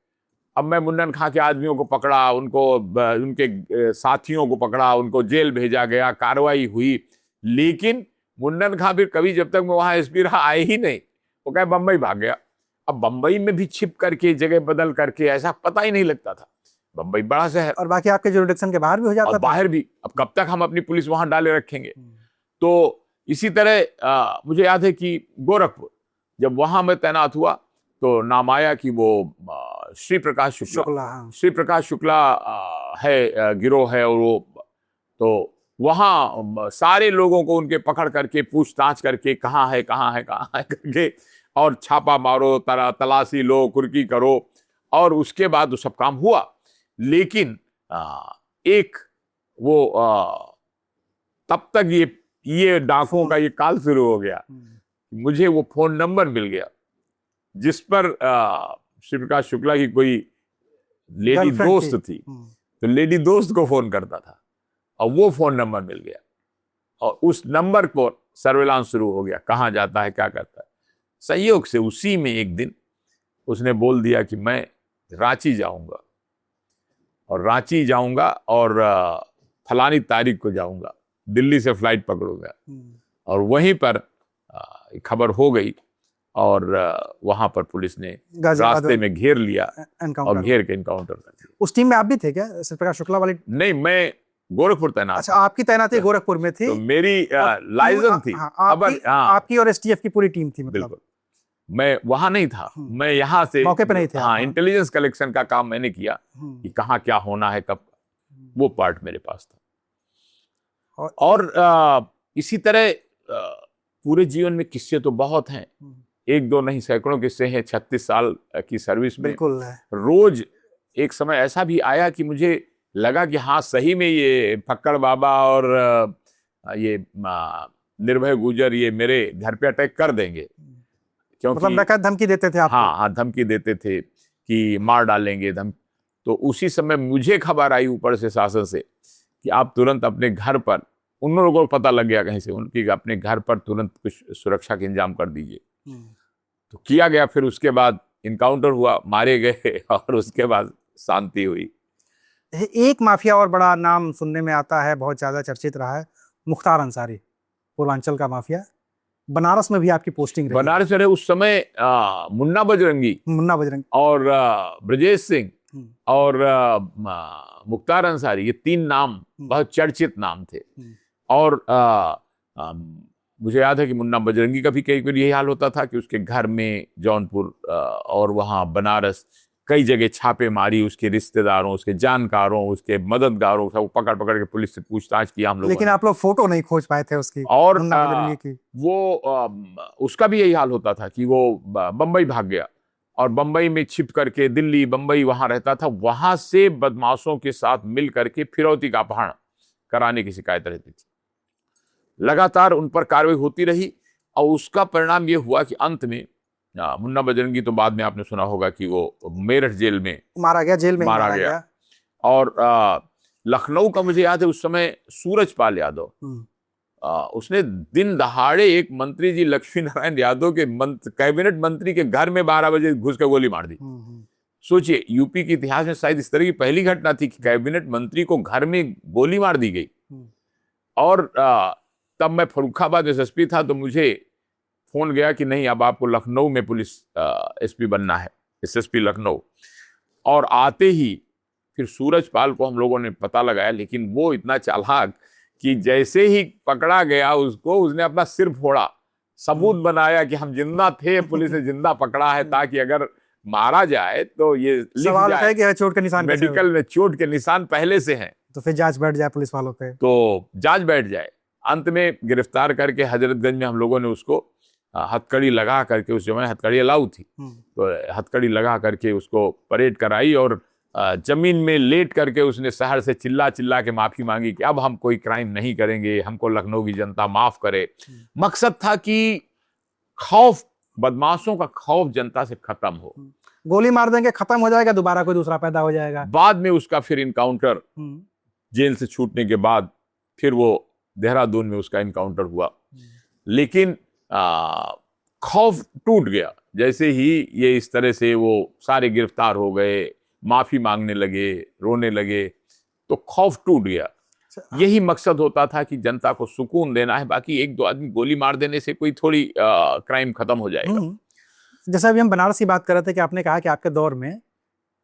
[SPEAKER 2] अब मैं मुन्नन खां के आदमियों को पकड़ा, उनको, उनके साथियों को पकड़ा, उनको जेल भेजा गया, कार्रवाई हुई, लेकिन मुन्नन खां फिर कभी, जब तक मैं वहां एसपी रहा, आए ही नहीं। वो कहे बंबई भाग गया। अब बंबई में भी छिप करके, जगह बदल करके, ऐसा पता ही नहीं लगता था। बंबई बड़ा शहर,
[SPEAKER 1] और बाकी आपके जुरिडिक्शन के बाहर भी हो जाता था।
[SPEAKER 2] बाहर भी, अब कब तक हम अपनी पुलिस वहां डाले रखेंगे। तो इसी तरह मुझे याद है कि गोरखपुर, जब वहां मैं तैनात हुआ तो नाम आया कि वो श्री प्रकाश शुक्ला है, गिरोह है, और वो तो वहां सारे लोगों को उनके पकड़ करके, पूछताछ करके, कहाँ है करके, और छापा मारो, तलाशी लो, कुर्की करो, और उसके बाद वो सब काम हुआ। लेकिन एक वो तब तक ये डाकुओं का ये काल शुरू हो गया। मुझे वो फोन नंबर मिल गया जिस पर श्री प्रकाश शुक्ला की कोई लेडी दोस्त थी, तो लेडी दोस्त को फोन करता था, और वो फोन नंबर मिल गया, और उस नंबर पर सर्वेलांस शुरू हो गया, कहाँ जाता है, क्या करता है। संयोग से उसी में एक दिन उसने बोल दिया कि मैं रांची जाऊंगा, और फलानी तारीख को जाऊंगा, दिल्ली से फ्लाइट पकड़ूंगा। और वहीं पर खबर हो गई, और वहां पर पुलिस ने रास्ते में घेर लिया और घेर के एनकाउंटर कर दिया।
[SPEAKER 1] उस टीम में आप भी थे क्या, श्री प्रकाश शुक्ला वाली?
[SPEAKER 2] नहीं, मैं गोरखपुर तैनात
[SPEAKER 1] अच्छा,
[SPEAKER 2] था।
[SPEAKER 1] आपकी तैनाती गोरखपुर में थी?
[SPEAKER 2] तो मेरी
[SPEAKER 1] और
[SPEAKER 2] लाइजन थी।
[SPEAKER 1] हाँ,
[SPEAKER 2] खबर, हाँ,
[SPEAKER 1] आपकी और एसटीएफ की पूरी टीम थी मतलब?
[SPEAKER 2] बिल्कुल। मैं वहां नहीं था, मैं यहाँ से
[SPEAKER 1] मौके पे नहीं थे आप?
[SPEAKER 2] हाँ, इंटेलिजेंस कलेक्शन का काम मैंने किया कि कहाँ क्या होना है, कब, वो पार्ट मेरे पास था। और इसी तरह पूरे जीवन में किस्से तो बहुत हैं, एक दो नहीं सैकड़ों किस्से हैं। 36 साल की सर्विस में
[SPEAKER 1] बिल्कुल है।
[SPEAKER 2] रोज एक समय ऐसा भी आया कि मुझे लगा कि हाँ सही में ये फक्कड़ बाबा और ये निर्भय गुजर ये मेरे घर पे अटैक कर देंगे, क्योंकि
[SPEAKER 1] मतलब नकद धमकी देते थे आपको?
[SPEAKER 2] हाँ हाँ, धमकी देते थे कि मार डालेंगे तो उसी समय मुझे खबर आई ऊपर से शासन से कि आप तुरंत अपने घर पर, उन लोगों को पता लग गया कहीं से उनकी, अपने घर पर तुरंत कुछ सुरक्षा के इंतजाम कर दीजिए। तो किया गया। फिर उसके बाद इनकाउंटर हुआ, मारे गए और उसके बाद शांति हुई।
[SPEAKER 1] एक माफिया और बड़ा नाम सुनने में आता है, बहुत ज्यादा चर्चित रहा है, मुख्तार अंसारी, पूर्वांचल का माफिया। बनारस में भी आपकी पोस्टिंग रही?
[SPEAKER 2] बनारस में उस समय मुन्ना बजरंगी और ब्रजेश सिंह और मुख्तार अंसारी, ये तीन नाम बहुत चर्चित नाम थे। और मुझे याद है कि मुन्ना बजरंगी का भी कई बार यही हाल होता था कि उसके घर में जौनपुर और वहाँ बनारस कई जगह छापेमारी, उसके रिश्तेदारों, उसके जानकारों, उसके मददगारों सब पकड़ पकड़ के पुलिस से पूछताछ की हम लोग।
[SPEAKER 1] लेकिन आप लोग फोटो नहीं खोज पाए थे उसकी
[SPEAKER 2] और
[SPEAKER 1] मुन्ना बजरंगी की?
[SPEAKER 2] वो उसका भी यही हाल होता था कि वो बंबई भाग गया और बंबई में छिप करके, दिल्ली बंबई वहां रहता था, वहां से बदमाशों के साथ मिल करके फिरौती का अपहरण कराने की शिकायत रहती थी। लगातार उन पर कार्रवाई होती रही और उसका परिणाम ये हुआ कि अंत में मुन्ना बजरंगी तो बाद में आपने सुना होगा कि वो मेरठ जेल में
[SPEAKER 1] मारा गया, जेल में
[SPEAKER 2] मारा गया। और लखनऊ का मुझे याद है उस समय सूरजपाल यादव, उसने दिन दहाड़े एक मंत्री जी लक्ष्मी नारायण यादव के कैबिनेट मंत्री के घर में 12 बजे घुस के गोली मार दी। सोचिए, यूपी के इतिहास में शायद इस तरह की पहली घटना थी कि कैबिनेट मंत्री को घर में गोली मार दी गई। और तब मैं फर्रुखाबाद एसएसपी था, तो मुझे फोन गया कि नहीं, अब आपको लखनऊ में पुलिस एसपी बनना है, एसएसपी लखनऊ। और आते ही फिर सूरजपाल को हम लोगों ने पता लगाया, लेकिन वो इतना चालाक कि जैसे ही पकड़ा गया उसको, उसने अपना सिर फोड़ा, सबूत बनाया कि हम जिंदा थे, पुलिस ने जिंदा पकड़ा है, ताकि अगर मारा जाए तो ये लिख जाए
[SPEAKER 1] कि चोट के निशान,
[SPEAKER 2] मेडिकल में चोट के निशान पहले से हैं,
[SPEAKER 1] तो फिर जांच बैठ जाए पुलिस वालों पे,
[SPEAKER 2] तो जांच बैठ जाए। अंत में गिरफ्तार करके हजरतगंज में हम लोगों ने उसको हथकड़ी लगा करके, उस समय हथकड़ी अलाउ थी, तो हथकड़ी लगा करके उसको परेड कराई और जमीन में लेट करके उसने शहर से चिल्ला चिल्ला के माफी मांगी कि अब हम कोई क्राइम नहीं करेंगे, हमको लखनऊ की जनता माफ करे। मकसद था कि खौफ, बदमाशों का खौफ जनता से खत्म हो।
[SPEAKER 1] गोली मार देंगे, खत्म हो जाएगा, दोबारा कोई दूसरा पैदा हो जाएगा।
[SPEAKER 2] बाद में उसका फिर इनकाउंटर, जेल से छूटने के बाद फिर वो देहरादून में उसका इनकाउंटर हुआ। लेकिन खौफ टूट गया जैसे ही ये इस तरह से वो सारे गिरफ्तार हो गए, माफी मांगने लगे, रोने लगे, तो खौफ टूट गया। यही मकसद होता था कि जनता को सुकून देना है, बाकी एक दो आदमी गोली मार देने से कोई थोड़ी क्राइम खत्म हो जाएगा।
[SPEAKER 1] जैसे अभी हम बनारस की बात कर रहे थे कि आपने कहा कि आपके दौर में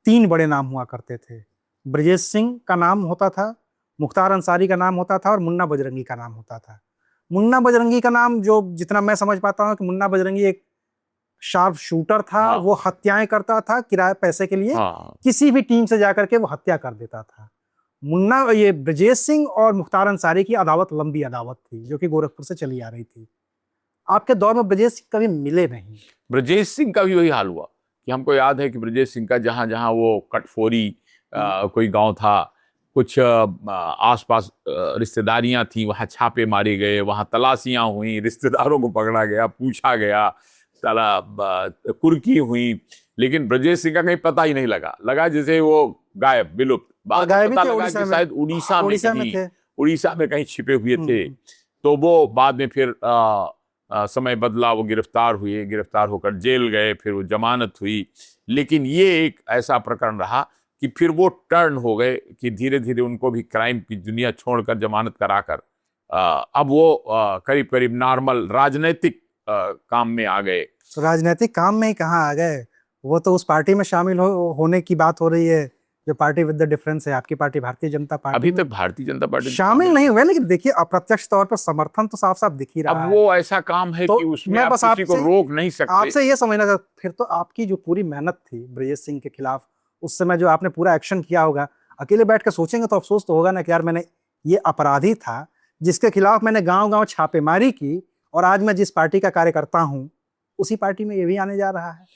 [SPEAKER 1] 3 बड़े नाम हुआ करते थे। ब्रजेश सिंह का नाम होता था, मुख्तार अंसारी का नाम होता था और मुन्ना बजरंगी का नाम होता था। मुन्ना बजरंगी का नाम, जो जितना मैं समझ पाता हूँ कि मुन्ना बजरंगी एक शार्प शूटर था। हाँ। वो हत्याएं करता था किराए पैसे के लिए। हाँ। किसी भी टीम से जाकर के वो हत्या कर देता था। ये ब्रजेश सिंह और मुख्तार अंसारी की अदावत लंबी अदावत थी, जो कि गोरखपुर से चली आ रही थी। आपके दौर में ब्रजेश सिंह कभी मिले नहीं?
[SPEAKER 2] ब्रजेश सिंह का भी वही हाल हुआ कि हमको याद है कि ब्रजेश सिंह का जहां जहां वो कटफोरी कोई गांव था, कुछ आसपास रिश्तेदारियां थी, वहां छापे मारे गए, वहां तलाशियां हुई, रिश्तेदारों को पकड़ा गया, पूछा गया, कुर्की हुई, लेकिन ब्रजेश सिंह का कहीं पता ही नहीं लगा जैसे वो गायब, विलुप्त। पता लगा कि शायद उड़ीसा में कहीं छिपे हुए थे। तो वो बाद में फिर समय बदला, वो गिरफ्तार होकर जेल गए, फिर वो जमानत हुई। लेकिन ये एक ऐसा प्रकरण रहा कि फिर वो टर्न हो गए कि धीरे धीरे उनको भी क्राइम की दुनिया छोड़कर, जमानत कराकर अब वो करीब करीब नॉर्मल राजनीतिक काम में आ गए।
[SPEAKER 1] तो राजनीतिक काम में ही कहाँ आ गए, वो तो उस पार्टी में शामिल होने की बात हो रही है जो पार्टी विद द डिफरेंस है, आपकी पार्टी भारतीय जनता पार्टी
[SPEAKER 2] अभी
[SPEAKER 1] में
[SPEAKER 2] तक भारतीय जनता पार्टी
[SPEAKER 1] शामिल नहीं हुए, लेकिन देखिए अप्रत्यक्ष तौर पर समर्थन तो साफ साफ दिख ही रहा
[SPEAKER 2] अब
[SPEAKER 1] है।
[SPEAKER 2] वो ऐसा काम है
[SPEAKER 1] तो
[SPEAKER 2] कि उसमें
[SPEAKER 1] मैं
[SPEAKER 2] आप
[SPEAKER 1] बस
[SPEAKER 2] किसी को
[SPEAKER 1] आपसे-
[SPEAKER 2] रोक नहीं सकते।
[SPEAKER 1] आपसे ये समझना था, फिर तो आपकी जो पूरी मेहनत थी ब्रजेश सिंह के खिलाफ, उस समय जो आपने पूरा एक्शन किया होगा, अकेले बैठ कर सोचेंगे तो अफसोस तो होगा ना कि यार मैंने ये अपराधी था जिसके खिलाफ मैंने गांव गांव छापेमारी की, और आज मैं जिस पार्टी का कार्यकर्ता हूं उसी पार्टी में ये भी आने जा रहा है।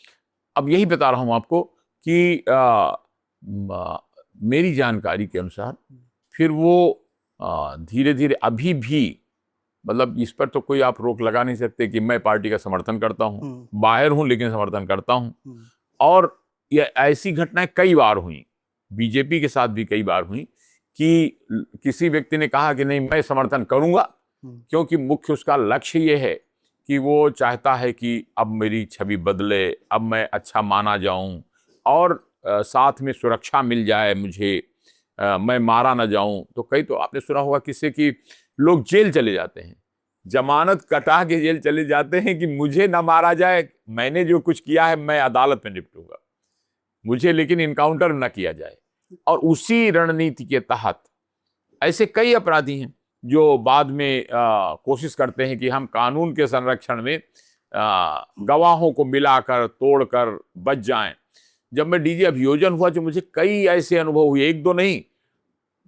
[SPEAKER 2] अब यही बता रहा हूं आपको कि मेरी जानकारी के अनुसार फिर वो धीरे धीरे अभी भी, मतलब इस पर तो कोई आप रोक लगा नहीं सकते कि मैं पार्टी का समर्थन करता हूं, बाहर हूं लेकिन समर्थन करता हूं। और ये ऐसी घटनाएं कई बार हुई, बीजेपी के साथ भी कई बार हुई कि किसी व्यक्ति ने कहा कि नहीं मैं समर्थन करूंगा, क्योंकि मुख्य उसका लक्ष्य ये है कि वो चाहता है कि अब मेरी छवि बदले, अब मैं अच्छा माना जाऊं और साथ में सुरक्षा मिल जाए मुझे, मैं मारा ना जाऊं। तो कई तो आपने सुना होगा किससे कि लोग जेल चले जाते हैं, जमानत कटा के जेल चले जाते हैं कि मुझे ना मारा जाए, मैंने जो कुछ किया है मैं अदालत में निपटूंगा, मुझे लेकिन इनकाउंटर ना किया जाए। और उसी रणनीति के तहत ऐसे कई अपराधी हैं जो बाद में कोशिश करते हैं कि हम कानून के संरक्षण में गवाहों को मिलाकर तोड़कर बच जाएं। जब मैं डीजी अभियोजन हुआ तो मुझे कई ऐसे अनुभव हुए, एक दो नहीं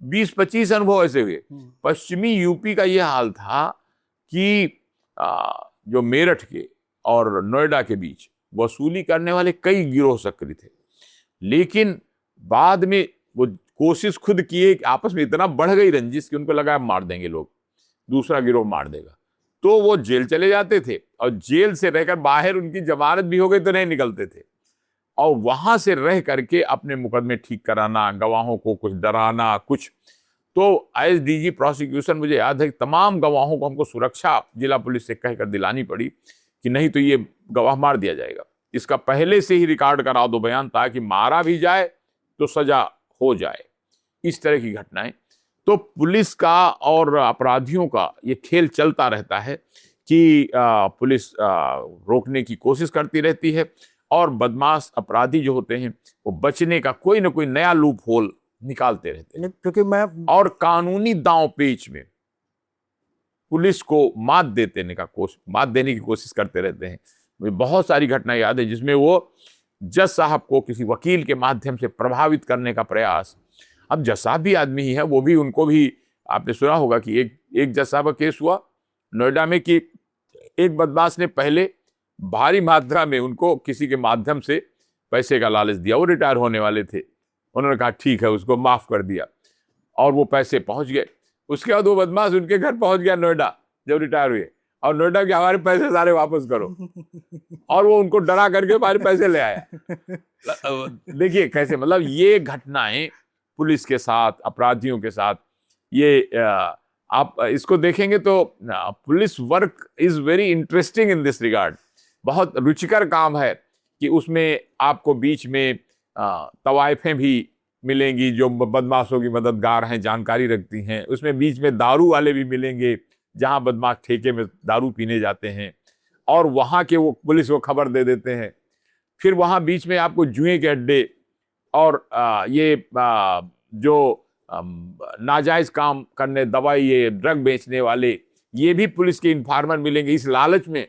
[SPEAKER 2] 20-25 अनुभव ऐसे हुए। पश्चिमी यूपी का यह हाल था कि जो मेरठ के और नोएडा के बीच वसूली करने वाले कई गिरोह सक्रिय थे, लेकिन बाद में वो कोशिश खुद किए कि आपस में इतना बढ़ गई रंजिश कि उनको लगा मार देंगे लोग, दूसरा गिरोह मार देगा, तो वो जेल चले जाते थे और जेल से रहकर बाहर उनकी जमानत भी हो गई तो नहीं निकलते थे, और वहां से रह करके अपने मुकदमे ठीक कराना, गवाहों को कुछ डराना कुछ। तो एज डीजी प्रोसिक्यूशन मुझे याद है कि तमाम गवाहों को हमको सुरक्षा जिला पुलिस से कहकर दिलानी पड़ी कि नहीं तो ये गवाह मार दिया जाएगा, इसका पहले से ही रिकॉर्ड करा दो बयान, ताकि मारा भी जाए तो सजा हो जाए। इस तरह की घटनाएं, तो पुलिस का और अपराधियों का ये खेल चलता रहता है कि पुलिस रोकने की कोशिश करती रहती है और बदमाश अपराधी जो होते हैं वो बचने का कोई ना कोई नया लूप होल निकालते रहते हैं,
[SPEAKER 1] क्योंकि मैं
[SPEAKER 2] और कानूनी दांव पेच में पुलिस को मात देने की कोशिश करते रहते हैं। मुझे बहुत सारी घटनाएं याद है जिसमें वो जज साहब को किसी वकील के माध्यम से प्रभावित करने का प्रयास। अब जज साहब भी आदमी ही है, वो भी, उनको भी आपने सुना होगा कि एक जज साहब का केस हुआ नोएडा में कि एक बदमाश ने पहले भारी मात्रा में उनको किसी के माध्यम से पैसे का लालच दिया, वो रिटायर होने वाले थे, उन्होंने कहा ठीक है, उसको माफ कर दिया और वो पैसे पहुंच गए। उसके बाद वो बदमाश उनके घर पहुंच गया नोएडा जब रिटायर हुए, और नोएडा के हमारे पैसे सारे वापस करो, और वो उनको डरा करके हमारे पैसे ले आया। देखिए कैसे, मतलब ये घटनाएं पुलिस के साथ, अपराधियों के साथ, ये आप इसको देखेंगे तो police work is very interesting in this regard. बहुत रुचिकर काम है कि उसमें आपको बीच में तवाइफें भी मिलेंगी जो बदमाशों की मददगार हैं, जानकारी रखती हैं, उसमें बीच में दारू वाले भी मिलेंगे जहां बदमाश ठेके में दारू पीने जाते हैं और वहां के वो पुलिस को खबर दे देते हैं। फिर वहां बीच में आपको जुए के अड्डे और जो नाजायज काम करने, दवाई, ये ड्रग बेचने वाले, ये भी पुलिस के इन्फॉर्मर मिलेंगे इस लालच में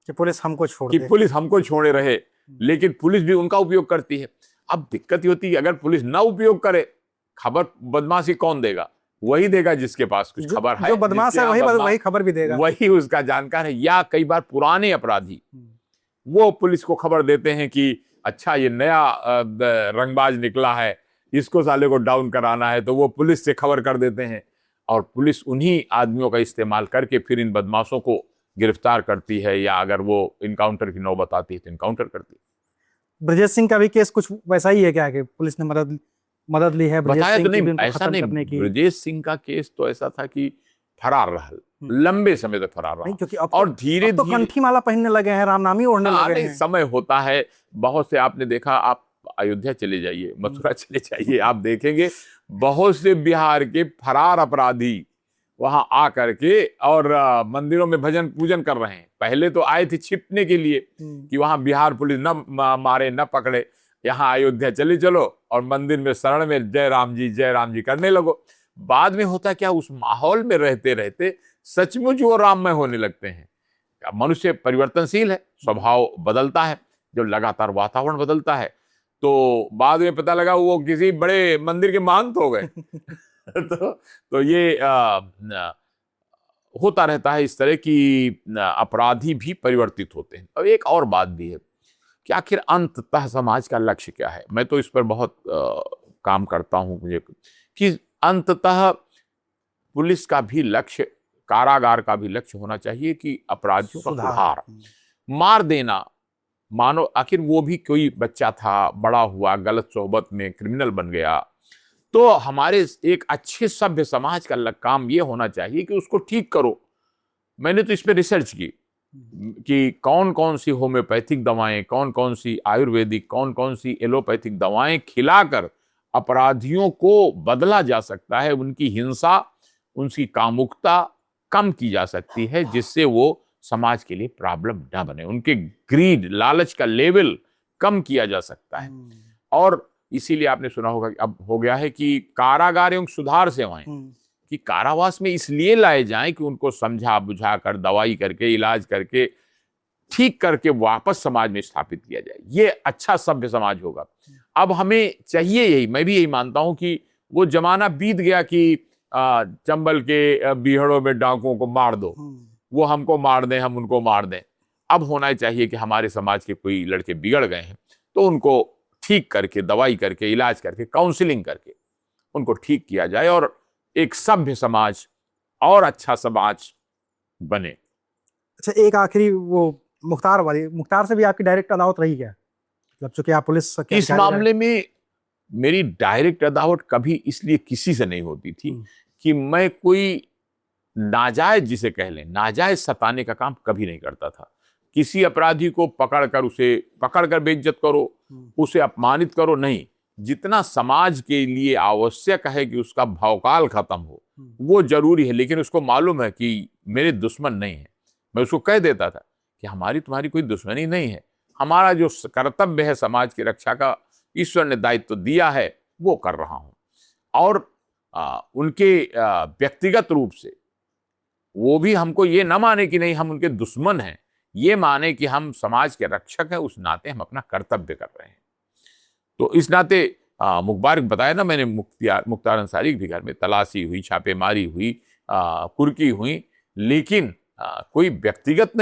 [SPEAKER 1] कि पुलिस हमको छोड़
[SPEAKER 2] कि
[SPEAKER 1] दे।
[SPEAKER 2] पुलिस हमको छोड़े रहे, लेकिन पुलिस भी उनका उपयोग करती है। अब दिक्कत ये होती है अगर पुलिस ना उपयोग करे, खबर बदमाशी कौन देगा? वही देगा जिसके पास कुछ खबर है,
[SPEAKER 1] जो बदमाश है वही खबर भी देगा,
[SPEAKER 2] वही उसका जानकार है। या कई बार पुराने अपराधी वो पुलिस को खबर देते हैं कि अच्छा ये नया रंगबाज निकला है, इसको साले को डाउन कराना है, तो वो पुलिस से खबर कर देते हैं और पुलिस उन्हीं आदमियों का इस्तेमाल करके फिर इन बदमाशों को गिरफ्तार करती है, या अगर वो इनकाउंटर की नौबत आती है तो इनकाउंटर करती है।
[SPEAKER 1] ब्रजेश सिंह का भी केस कुछ वैसा ही है क्या कि पुलिस ने मदद ली है ब्रजेश
[SPEAKER 2] बताया
[SPEAKER 1] सिंह
[SPEAKER 2] तो
[SPEAKER 1] की भी
[SPEAKER 2] नहीं,
[SPEAKER 1] उनको
[SPEAKER 2] ऐसा
[SPEAKER 1] खत्म
[SPEAKER 2] नहीं।
[SPEAKER 1] करने की?
[SPEAKER 2] ब्रजेश सिंह का केस तो ऐसा था कि फरार रहा, लंबे समय तक फरार
[SPEAKER 1] नहीं,
[SPEAKER 2] रहा,
[SPEAKER 1] क्योंकि अब
[SPEAKER 2] और धीरे
[SPEAKER 1] तो
[SPEAKER 2] धीरे
[SPEAKER 1] कंठी माला पहनने लगे हैं, रामनामी ओढ़ने लगे हैं।
[SPEAKER 2] समय होता है बहुत से, आपने देखा, आप अयोध्या चले जाइए, मथुरा चले जाइए, आप देखेंगे बहुत से बिहार के फरार अपराधी वहां आ करके और मंदिरों में भजन पूजन कर रहे हैं। पहले तो आए थे छिपने के लिए कि वहां बिहार पुलिस न मारे न पकड़े, यहाँ अयोध्या चले चलो और मंदिर में शरण में जय राम जी करने लगो। बाद में होता क्या, उस माहौल में रहते रहते सचमुच वो राममय होने लगते हैं। मनुष्य परिवर्तनशील है, स्वभाव बदलता है, जो लगातार वातावरण बदलता है। तो बाद में पता लगा वो किसी बड़े मंदिर के महंत हो गए। तो ये होता रहता है इस तरह की, अपराधी भी परिवर्तित होते हैं। और एक और बात भी है कि आखिर अंततः समाज का लक्ष्य क्या है। मैं तो इस पर बहुत काम करता हूं मुझे कि अंततः पुलिस का भी लक्ष्य, कारागार का भी लक्ष्य होना चाहिए कि अपराधियों का सुधार। मार देना, मानो आखिर वो भी कोई बच्चा था, बड़ा हुआ, गलत सोहबत में क्रिमिनल बन गया, तो हमारे एक अच्छे सभ्य समाज का काम ये होना चाहिए कि उसको ठीक करो। मैंने तो इस पर रिसर्च की कि कौन कौन सी होम्योपैथिक दवाएं, कौन कौन सी आयुर्वेदिक, कौन कौन सी एलोपैथिक दवाएं खिलाकर अपराधियों को बदला जा सकता है, उनकी हिंसा, उनकी कामुकता कम की जा सकती है, जिससे वो समाज के लिए प्रॉब्लम ना बने, उनके ग्रीड, लालच का लेवल कम किया जा सकता है। और इसीलिए आपने सुना होगा कि अब हो गया है कि कारागार एवं सुधार सेवाएं, कि कारावास में इसलिए लाए जाएं कि उनको समझा बुझा कर, दवाई करके, इलाज करके, ठीक करके वापस समाज में स्थापित किया जाए। ये अच्छा सभ्य समाज होगा। अब हमें चाहिए यही, मैं भी यही मानता हूं कि वो जमाना बीत गया कि चंबल के बीहड़ों में डाकुओं को मार दो, वो हमको मार दें, हम उनको मार दें। अब होना चाहिए कि हमारे समाज के कोई लड़के बिगड़ गए हैं तो उनको ठीक करके, दवाई करके, इलाज करके, काउंसलिंग करके उनको ठीक किया जाए और एक सभ्य समाज और अच्छा समाज बने।
[SPEAKER 1] अच्छा, एक आखिरी वो मुख्तार से भी आपकी डायरेक्ट अदावत रही क्या? जब चूंकि आप पुलिस के
[SPEAKER 2] इस मामले में मेरी डायरेक्ट अदावत कभी इसलिए किसी से नहीं होती थी कि मैं कोई नाजायज, जिसे कह लें नाजायज, सताने का काम कभी नहीं करता था। किसी अपराधी को पकड़कर बेइज्जत करो, उसे अपमानित करो, नहीं। जितना समाज के लिए आवश्यक है कि उसका भौकाल खत्म हो, वो जरूरी है। लेकिन उसको मालूम है कि मेरे दुश्मन नहीं है। मैं उसको कह देता था कि हमारी तुम्हारी कोई दुश्मनी नहीं है, हमारा जो कर्तव्य है समाज की रक्षा का, ईश्वर ने दायित्व दिया है, वो कर रहा हूं। और उनके व्यक्तिगत रूप से वो भी हमको ये न माने कि नहीं हम उनके दुश्मन हैं, ये माने कि हम समाज के रक्षक हैं, उस नाते हम अपना कर्तव्य कर रहे हैं। तो इस नाते मुबारक बताया ना मैंने, मुख्तार अंसारी के घर में तलाशी हुई, छापेमारी हुई, कुर्की हुई, लेकिन कोई व्यक्तिगत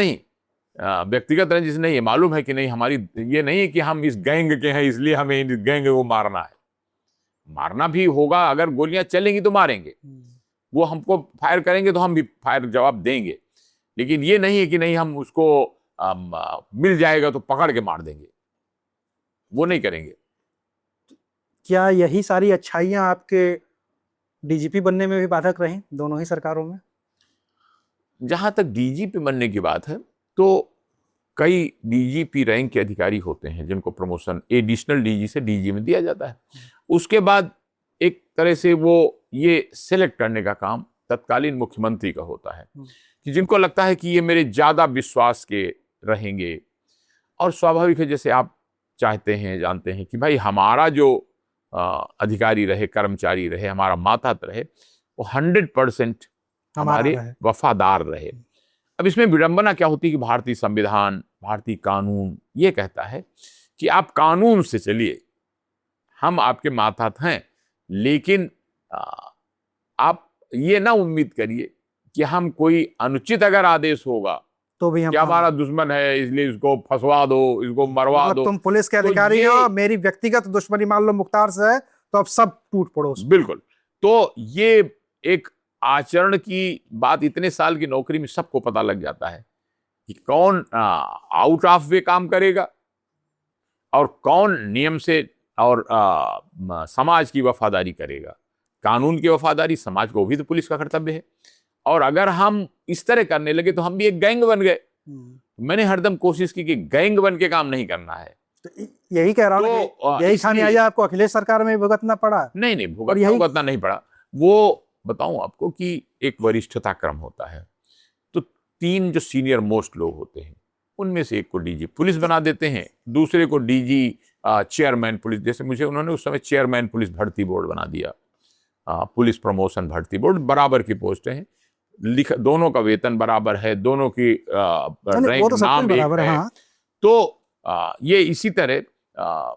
[SPEAKER 2] रंजिश नहीं है। मालूम है कि नहीं हमारी ये नहीं है कि हम इस गैंग के हैं इसलिए हमें इस गैंग को मारना है। मारना भी होगा, अगर गोलियां चलेंगी तो मारेंगे, वो हमको फायर करेंगे तो हम भी फायर जवाब देंगे। लेकिन ये नहीं है कि नहीं हम उसको मिल जाएगा तो पकड़ के मार देंगे, वो नहीं करेंगे।
[SPEAKER 1] क्या यही सारी अच्छाइयां आपके डीजीपी बनने में भी बाधक रही दोनों ही सरकारों में?
[SPEAKER 2] जहां तक डीजीपी बनने की बात है तो कई डीजीपी रैंक के अधिकारी होते हैं जिनको प्रमोशन एडिशनल डीजी से डीजी में दिया जाता है। उसके बाद एक तरह से वो ये सिलेक्ट करने का काम तत्कालीन मुख्यमंत्री का होता है कि जिनको लगता है कि ये मेरे ज्यादा विश्वास के रहेंगे। और स्वाभाविक है, जैसे आप चाहते हैं, जानते हैं कि भाई हमारा जो अधिकारी रहे, कर्मचारी रहे, हमारा मातहत रहे, वो 100% हमारे वफादार रहे। अब इसमें विडंबना क्या होती है कि भारतीय संविधान, भारतीय कानून ये कहता है कि आप कानून से चलिए, हम आपके मातहत हैं, लेकिन आप ये ना उम्मीद करिए कि हम कोई अनुचित अगर आदेश होगा तो भी हम हमारा दुश्मन है इसलिए इसको फंसवा दो, इसको मरवा दो।
[SPEAKER 1] तुम पुलिस के अधिकारी हो, मेरी व्यक्तिगत दुश्मनी मान लो मुख्तार से है तो अब सब टूट पड़ो।
[SPEAKER 2] बिल्कुल। तो ये एक आचरण की बात इतने साल की नौकरी में सबको पता लग जाता है कि कौन आउट ऑफ वे काम करेगा और कौन नियम से और समाज की वफादारी करेगा। कानून की वफादारी, समाज को भी तो पुलिस का कर्तव्य है। और अगर हम इस तरह करने लगे तो हम भी एक गैंग बन गए। मैंने हरदम कोशिश की कि गैंग बन के काम नहीं करना है।
[SPEAKER 1] तो यही कह रहा हूं कि यही खामियाजा आपको अखिलेश सरकार में भुगतना पड़ा?
[SPEAKER 2] नहीं, भुगतना नहीं पड़ा। वो बताऊं आपको कि एक वरिष्ठता क्रम होता है, तो 3 जो सीनियर मोस्ट लोग होते हैं उनमें से एक को डीजी पुलिस बना देते हैं, दूसरे को डीजी चेयरमैन पुलिस, जैसे मुझे उन्होंने उस समय चेयरमैन पुलिस भर्ती बोर्ड बना दिया, पुलिस प्रमोशन भर्ती बोर्ड, बराबर की पोस्टें हैं, दोनों का वेतन बराबर है, दोनों की
[SPEAKER 1] वो
[SPEAKER 2] रैंक
[SPEAKER 1] तो सब
[SPEAKER 2] नाम
[SPEAKER 1] कुछ
[SPEAKER 2] एक
[SPEAKER 1] बराबर है,
[SPEAKER 2] है।
[SPEAKER 1] हाँ।
[SPEAKER 2] तो ये इसी तरह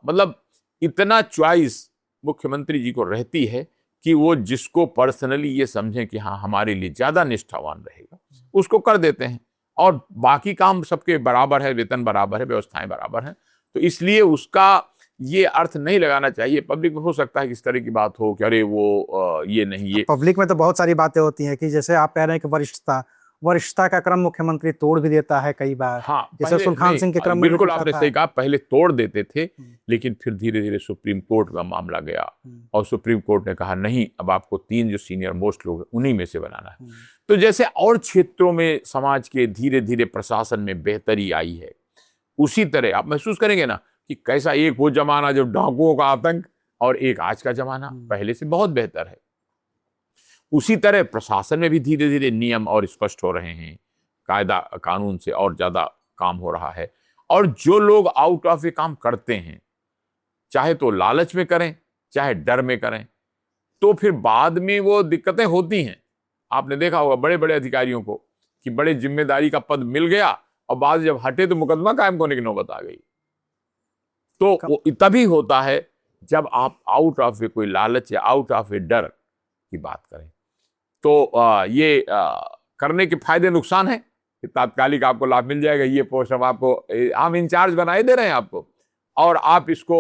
[SPEAKER 2] मतलब इतना चॉइस मुख्यमंत्री जी को रहती है कि वो जिसको पर्सनली ये समझें कि हाँ हमारे लिए ज्यादा निष्ठावान रहेगा, उसको कर देते हैं। और बाकी काम सबके बराबर है, वेतन बराबर है, व्यवस्थाएं बराबर हैं। तो इसलिए उसका ये अर्थ नहीं लगाना चाहिए। पब्लिक में हो सकता है कि इस तरह की बात हो कि अरे वो ये नहीं, ये
[SPEAKER 1] पब्लिक में तो बहुत सारी बातें होती हैं कि जैसे आप कह रहे हैं कि वरिष्ठता का क्रम मुख्यमंत्री तोड़ भी देता है कई बार,
[SPEAKER 2] हाँ,
[SPEAKER 1] जैसे
[SPEAKER 2] पहले
[SPEAKER 1] सुलखान
[SPEAKER 2] नहीं,
[SPEAKER 1] सिंह के क्रम में भी
[SPEAKER 2] बिल्कुल
[SPEAKER 1] टूटा
[SPEAKER 2] आपने
[SPEAKER 1] था।
[SPEAKER 2] सही कहा, पहले तोड़ देते थे, लेकिन फिर धीरे धीरे सुप्रीम कोर्ट का मामला गया और सुप्रीम कोर्ट ने कहा नहीं, अब आपको 3 जो सीनियर मोस्ट लोग हैं उन्हीं में से बनाना है। तो जैसे और क्षेत्रों में समाज के धीरे धीरे प्रशासन में बेहतरी आई है, उसी तरह आप महसूस करेंगे ना कि कैसा एक वो जमाना जब डाकुओं का आतंक और एक आज का जमाना पहले से बहुत बेहतर है। उसी तरह प्रशासन में भी धीरे धीरे नियम और स्पष्ट हो रहे हैं, कायदा कानून से और ज्यादा काम हो रहा है। और जो लोग आउट ऑफ ए काम करते हैं, चाहे तो लालच में करें चाहे डर में करें, तो फिर बाद में वो दिक्कतें होती हैं। आपने देखा होगा बड़े बड़े अधिकारियों को कि बड़े जिम्मेदारी का पद मिल गया और बाद जब हटे तो मुकदमा कायम होने की नौबत आ गई। तो वो तभी होता है जब आप आउट ऑफ ए कोई लालच या आउट ऑफ ए डर की बात करें। तो ये करने के फायदे नुकसान है कि तात्कालिक आपको लाभ मिल जाएगा, ये पोस्ट हम आपको हम इंचार्ज बनाए दे रहे हैं आपको, और आप इसको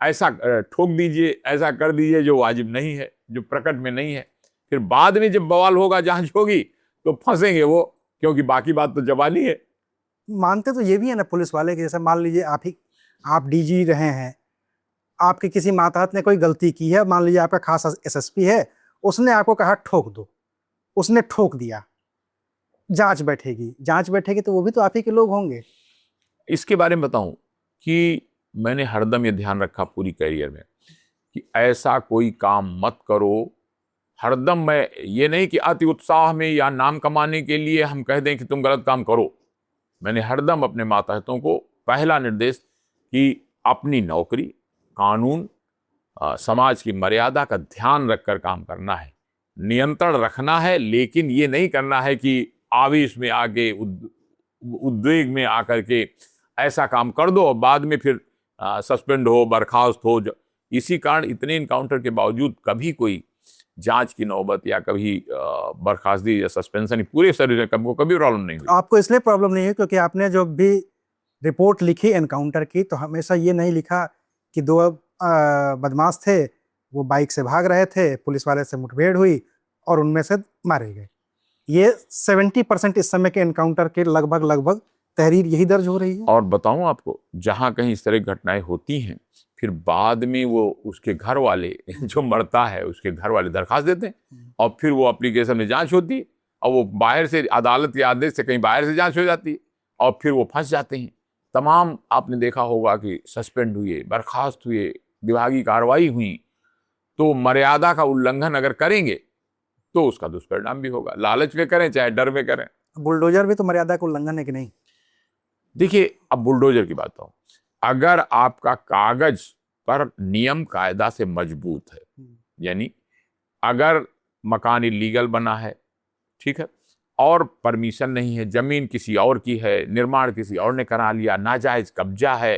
[SPEAKER 2] ऐसा ठोक दीजिए, ऐसा कर दीजिए जो वाजिब नहीं है, जो प्रकट में नहीं है। फिर बाद में जब बवाल होगा, जांच होगी, तो फंसेंगे वो, क्योंकि बाकी बात तो जबानी है।
[SPEAKER 1] मानते तो ये भी है ना पुलिस वाले कि जैसे मान लीजिए आप डीजी रहे हैं, आपके किसी मातहत ने कोई गलती की है, मान लीजिए आपका खास एसएसपी है, उसने आपको कहा ठोक दो, उसने ठोक दिया, जांच बैठेगी तो वो भी तो आप ही के लोग होंगे।
[SPEAKER 2] इसके बारे में बताऊं कि मैंने हरदम ये ध्यान रखा पूरी करियर में कि ऐसा कोई काम मत करो। हरदम मैं ये नहीं कि अति उत्साह में या नाम कमाने के लिए हम कह दें कि तुम गलत काम करो। मैंने हरदम अपने मातहतों को पहला निर्देश कि अपनी नौकरी, कानून, समाज की मर्यादा का ध्यान रखकर काम करना है, नियंत्रण रखना है, लेकिन ये नहीं करना है कि आवेश में आके उद्वेग में आकर के ऐसा काम कर दो और बाद में फिर सस्पेंड हो, बर्खास्त हो। इसी कारण इतने इनकाउंटर के बावजूद कभी कोई जांच की नौबत या कभी बर्खास्तगी या सस्पेंशन पूरे शरीर में कभी प्रॉब्लम नहीं हुई।
[SPEAKER 1] आपको इसलिए प्रॉब्लम नहीं है क्योंकि आपने जो भी रिपोर्ट लिखी एनकाउंटर की, तो हमेशा ये नहीं लिखा कि 2 बदमाश थे, वो बाइक से भाग रहे थे, पुलिस वाले से मुठभेड़ हुई और उनमें से मारे गए। ये 70% इस समय के एनकाउंटर के लगभग तहरीर यही दर्ज हो रही है।
[SPEAKER 2] और बताऊं आपको, जहां कहीं इस तरह की घटनाएं होती हैं, फिर बाद में वो उसके घर वाले जो मरता है उसके घर वाले दरखास्त देते हैं और फिर वो एप्लीकेशन में जांच होती है और वो बाहर से अदालत के आदेश से कहीं बाहर से जांच हो जाती है और फिर वो फंस जाते हैं। तमाम आपने देखा होगा कि सस्पेंड हुए, बर्खास्त हुए, विभागीय कार्रवाई हुई। तो मर्यादा का उल्लंघन अगर करेंगे तो उसका दुष्परिणाम भी होगा, लालच में करें चाहे डर में करें।
[SPEAKER 1] बुलडोजर भी तो मर्यादा का उल्लंघन है कि नहीं?
[SPEAKER 2] देखिए, अब बुलडोजर की बात हो, अगर आपका कागज पर नियम कायदा से मजबूत है, यानी अगर मकान इलीगल बना है, ठीक है, और परमिशन नहीं है, जमीन किसी और की है, निर्माण किसी और ने करा लिया, नाजायज कब्जा है,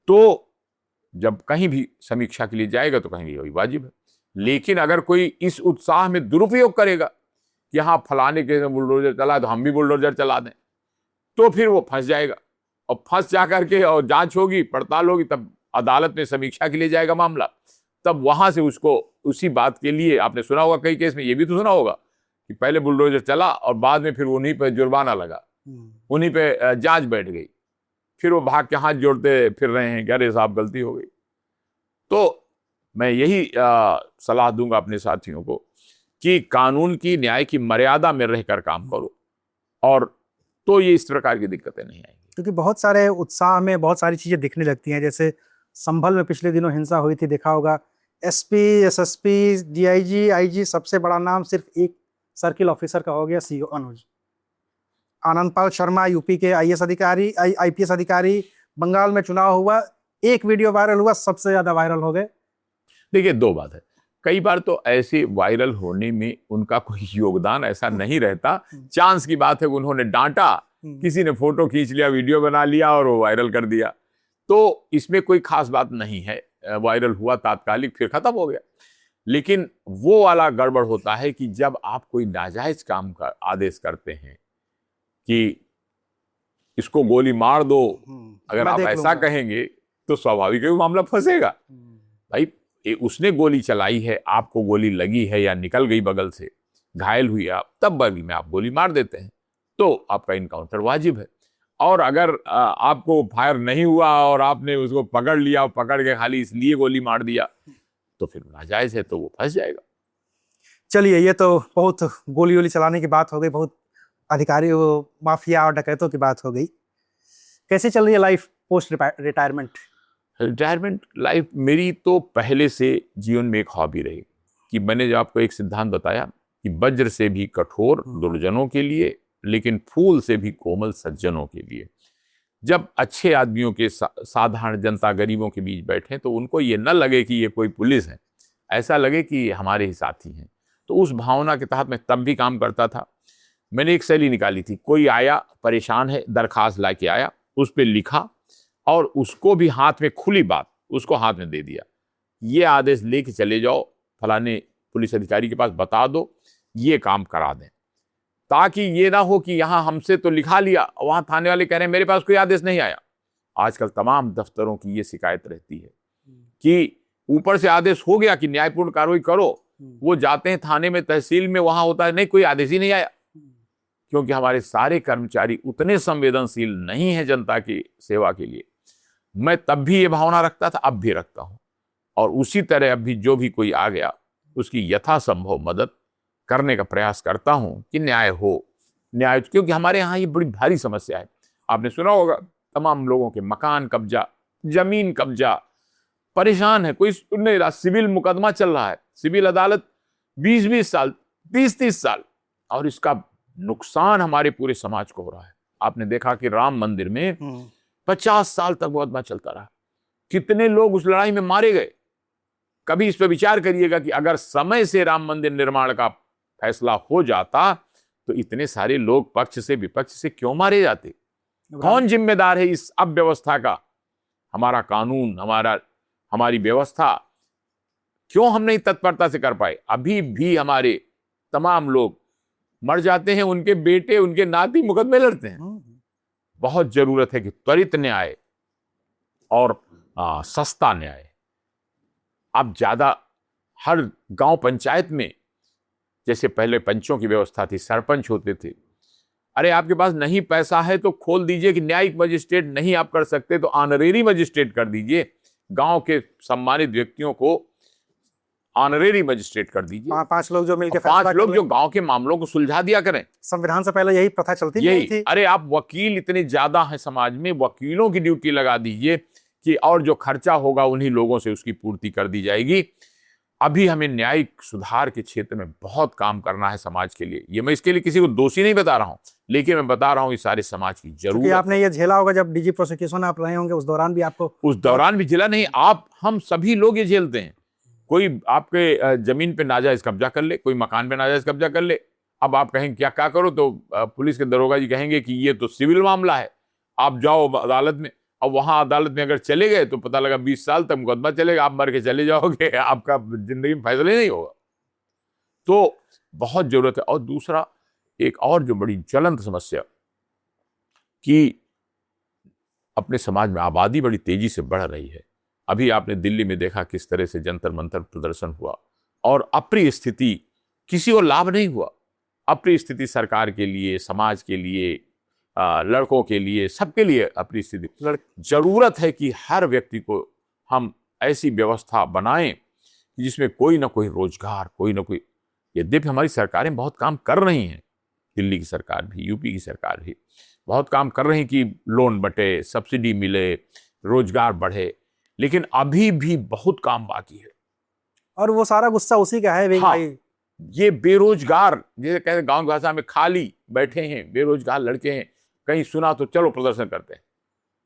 [SPEAKER 2] तो जब कहीं भी समीक्षा के लिए जाएगा तो कहीं भी वाजिब है। लेकिन अगर कोई इस उत्साह में दुरुपयोग करेगा कि हाँ फलाने के बुलडोजर चला तो हम भी बुलडोजर चला दें, तो फिर वो फंस जाएगा और फंस जा करके और जांच होगी, पड़ताल होगी, तब अदालत में समीक्षा के लिए जाएगा मामला, तब वहां से उसको उसी बात के लिए, आपने सुना होगा कई केस में ये भी तो सुना होगा कि पहले बुलडोजर चला और बाद में फिर उन्हीं पे जुर्माना लगा, उन्हीं पे जांच बैठ गई, फिर वो भाग के हाथ जोड़ते फिर रहे हैं कि अरे साहब गलती हो गई। तो मैं यही सलाह दूंगा अपने साथियों को कि कानून की, न्याय की मर्यादा में रहकर काम करो, और तो ये इस प्रकार की दिक्कतें नहीं आएंगी।
[SPEAKER 1] क्योंकि बहुत सारे उत्साह में बहुत सारी चीजें दिखने लगती हैं। जैसे संभल में पिछले दिनों हिंसा हुई थी, देखा होगा, एसपी, एसएसपी, डीआईजी, आईजी, सबसे बड़ा नाम सिर्फ एक सर्किल ऑफिसर का हो गया, सीओ अनुज। आनंद पाल शर्मा यूपी के आईएएस अधिकारी, आईपीएस अधिकारी, बंगाल में चुनाव हुआ, एक वीडियो वायरल हुआ, सबसे ज्यादा वायरल हो गए।
[SPEAKER 2] देखिए, दो बात है, कई बार तो ऐसे वायरल होने में उनका कोई योगदान ऐसा नहीं रहता, चांस की बात है, उन्होंने डांटा, किसी ने फोटो खींच लिया, वीडियो बना लिया और वो वायरल कर दिया, तो इसमें कोई खास बात नहीं है। वायरल हुआ तात्कालिक, फिर खत्म हो गया। लेकिन वो वाला गड़बड़ होता है कि जब आप कोई नाजायज काम का आदेश करते हैं कि इसको गोली मार दो, अगर
[SPEAKER 1] मैं
[SPEAKER 2] आप
[SPEAKER 1] देख
[SPEAKER 2] ऐसा
[SPEAKER 1] लूंगा।
[SPEAKER 2] कहेंगे तो स्वाभाविक है वो मामला फंसेगा। भाई, उसने गोली चलाई है, आपको गोली लगी है या निकल गई बगल से, घायल हुई आप, तब बगल में आप गोली मार देते हैं तो आपका इनकाउंटर वाजिब है। और अगर आपको फायर नहीं हुआ और आपने उसको पकड़ लिया, पकड़ के खाली इसलिए गोली मार दिया, तो फिर नाजायज है, तो वो फंस जाएगा।
[SPEAKER 1] चलिए, ये तो बहुत गोली वोली चलाने की बात हो गई, बहुत अधिकारी माफिया और डकैतों की बात हो गई। कैसे चल रही है life post retirement?
[SPEAKER 2] Retirement life मेरी तो पहले से जीवन में एक हॉबी रही कि मैंने जो आपको एक सिद्धांत बताया कि वज्र से भी कठोर दुर्जनों के लिए, लेकिन फूल से भी कोमल सज्जनों के लिए। जब अच्छे आदमियों के साधारण जनता गरीबों के बीच बैठे तो उनको ये न लगे कि ये कोई पुलिस है, ऐसा लगे कि हमारे ही साथी हैं। तो उस भावना के तहत मैं तब भी काम करता था। मैंने एक शैली निकाली थी, कोई आया परेशान है, दरखास्त ला के आया, उस पर लिखा और उसको भी हाथ में, खुली बात, उसको हाथ में दे दिया, ये आदेश लेके चले जाओ फलाने पुलिस अधिकारी के पास, बता दो ये काम करा दें, ताकि ये ना हो कि यहाँ हमसे तो लिखा लिया, वहां थाने वाले कह रहे हैं मेरे पास कोई आदेश नहीं आया। आजकल तमाम दफ्तरों की ये शिकायत रहती है कि ऊपर से आदेश हो गया कि न्यायपूर्ण कार्रवाई करो, वो जाते हैं थाने में, तहसील में, वहां होता है नहीं, कोई आदेश ही नहीं आया। क्योंकि हमारे सारे कर्मचारी उतने संवेदनशील नहीं है जनता की सेवा के लिए। मैं तब भी ये भावना रखता था, अब भी रखता हूं, और उसी तरह अब भी जो भी कोई आ गया उसकी यथासंभव मदद करने का प्रयास करता हूं कि न्याय हो। न्याय, क्योंकि हमारे यहाँ ये बड़ी भारी समस्या है। आपने सुना होगा, तमाम लोगों के मकान कब्जा, जमीन कब्जा, परेशान है, कोई सुन नहीं रहा, सिविल मुकदमा चल रहा है, सिविल अदालत 20-20 साल, 30-30 साल, और इसका नुकसान हमारे पूरे समाज को हो रहा है। आपने देखा कि राम मंदिर में 50 साल तक मुकदमा चलता रहा, कितने लोग उस लड़ाई में मारे गए। कभी इस पर विचार करिएगा कि अगर समय से राम मंदिर निर्माण का फैसला हो जाता तो इतने सारे लोग पक्ष से विपक्ष से क्यों मारे जाते? कौन जिम्मेदार है इस अव्यवस्था का? हमारा कानून, हमारी व्यवस्था क्यों हम नहीं तत्परता से कर पाए? अभी भी हमारे तमाम लोग मर जाते हैं, उनके बेटे, उनके नाती मुकदमे लड़ते हैं। बहुत जरूरत है कि त्वरित न्याय और सस्ता न्याय। अब ज्यादा हर गांव पंचायत में, जैसे पहले पंचों की व्यवस्था थी, सरपंच होते थे, अरे आपके पास नहीं पैसा है तो खोल दीजिए कि न्यायिक मजिस्ट्रेट नहीं आप कर सकते तो ऑनरेरी मजिस्ट्रेट कर दीजिए, गांव के सम्मानित व्यक्तियों को ऑनरेरी मजिस्ट्रेट कर दीजिए।
[SPEAKER 1] 5 लोग जो मिलकर
[SPEAKER 2] 5 लोग जो गांव के मामलों को सुलझा दिया करें।
[SPEAKER 1] संविधान से पहले यही प्रथा चलती थी।
[SPEAKER 2] अरे आप वकील इतने ज्यादा हैं समाज में, वकीलों की ड्यूटी लगा दीजिए कि और जो खर्चा होगा उन्हीं लोगों से उसकी पूर्ति कर दी जाएगी। अभी हमें न्यायिक सुधार के क्षेत्र में बहुत काम करना है समाज के लिए। ये मैं इसके लिए किसी को दोषी नहीं बता रहा हूं, लेकिन मैं बता रहा हूं इस सारे समाज की जरूरत।
[SPEAKER 1] आपने ये झेला होगा जब डीजी प्रोसिक्यूशन आप रहे होंगे, उस दौरान भी आपको,
[SPEAKER 2] उस दौरान भी झेला नहीं, हम सभी लोग ये झेलते हैं। कोई आपके जमीन पे नाजायज कब्जा कर ले, कोई मकान पे नाजायज कब्जा कर ले, अब आप कहेंगे क्या करो, तो पुलिस के दरोगा जी कहेंगे कि ये तो सिविल मामला है, आप जाओ अदालत में। अब वहां अदालत में अगर चले गए तो पता लगा 20 साल तक मुकदमा चलेगा, आप मर के चले जाओगे, आपका जिंदगी में फैसला नहीं होगा। तो बहुत जरूरत है। और दूसरा, एक और जो बड़ी ज्वलंत समस्या कि अपने समाज में आबादी बड़ी तेजी से बढ़ रही है। अभी आपने दिल्ली में देखा किस तरह से जंतर मंतर प्रदर्शन हुआ, और अप्रिय स्थिति, किसी को लाभ नहीं हुआ। अप्रिय स्थिति सरकार के लिए, समाज के लिए, लड़कों के लिए, सबके लिए अप्रिय स्थिति। जरूरत है कि हर व्यक्ति को हम ऐसी व्यवस्था बनाएं जिसमें कोई ना कोई रोजगार, कोई ना कोई, यद्यपि हमारी सरकारें बहुत काम कर रही हैं, दिल्ली की सरकार भी, यूपी की सरकार भी बहुत काम कर रही कि लोन बटे, सब्सिडी मिले, रोजगार बढ़े, लेकिन अभी भी बहुत काम बाकी है।
[SPEAKER 1] और वो सारा गुस्सा उसी का है भाई।
[SPEAKER 2] ये बेरोजगार, जैसे कहते हैं गांव की भाषा में, खाली बैठे हैं बेरोजगार लड़के हैं, कहीं सुना तो चलो प्रदर्शन करते हैं।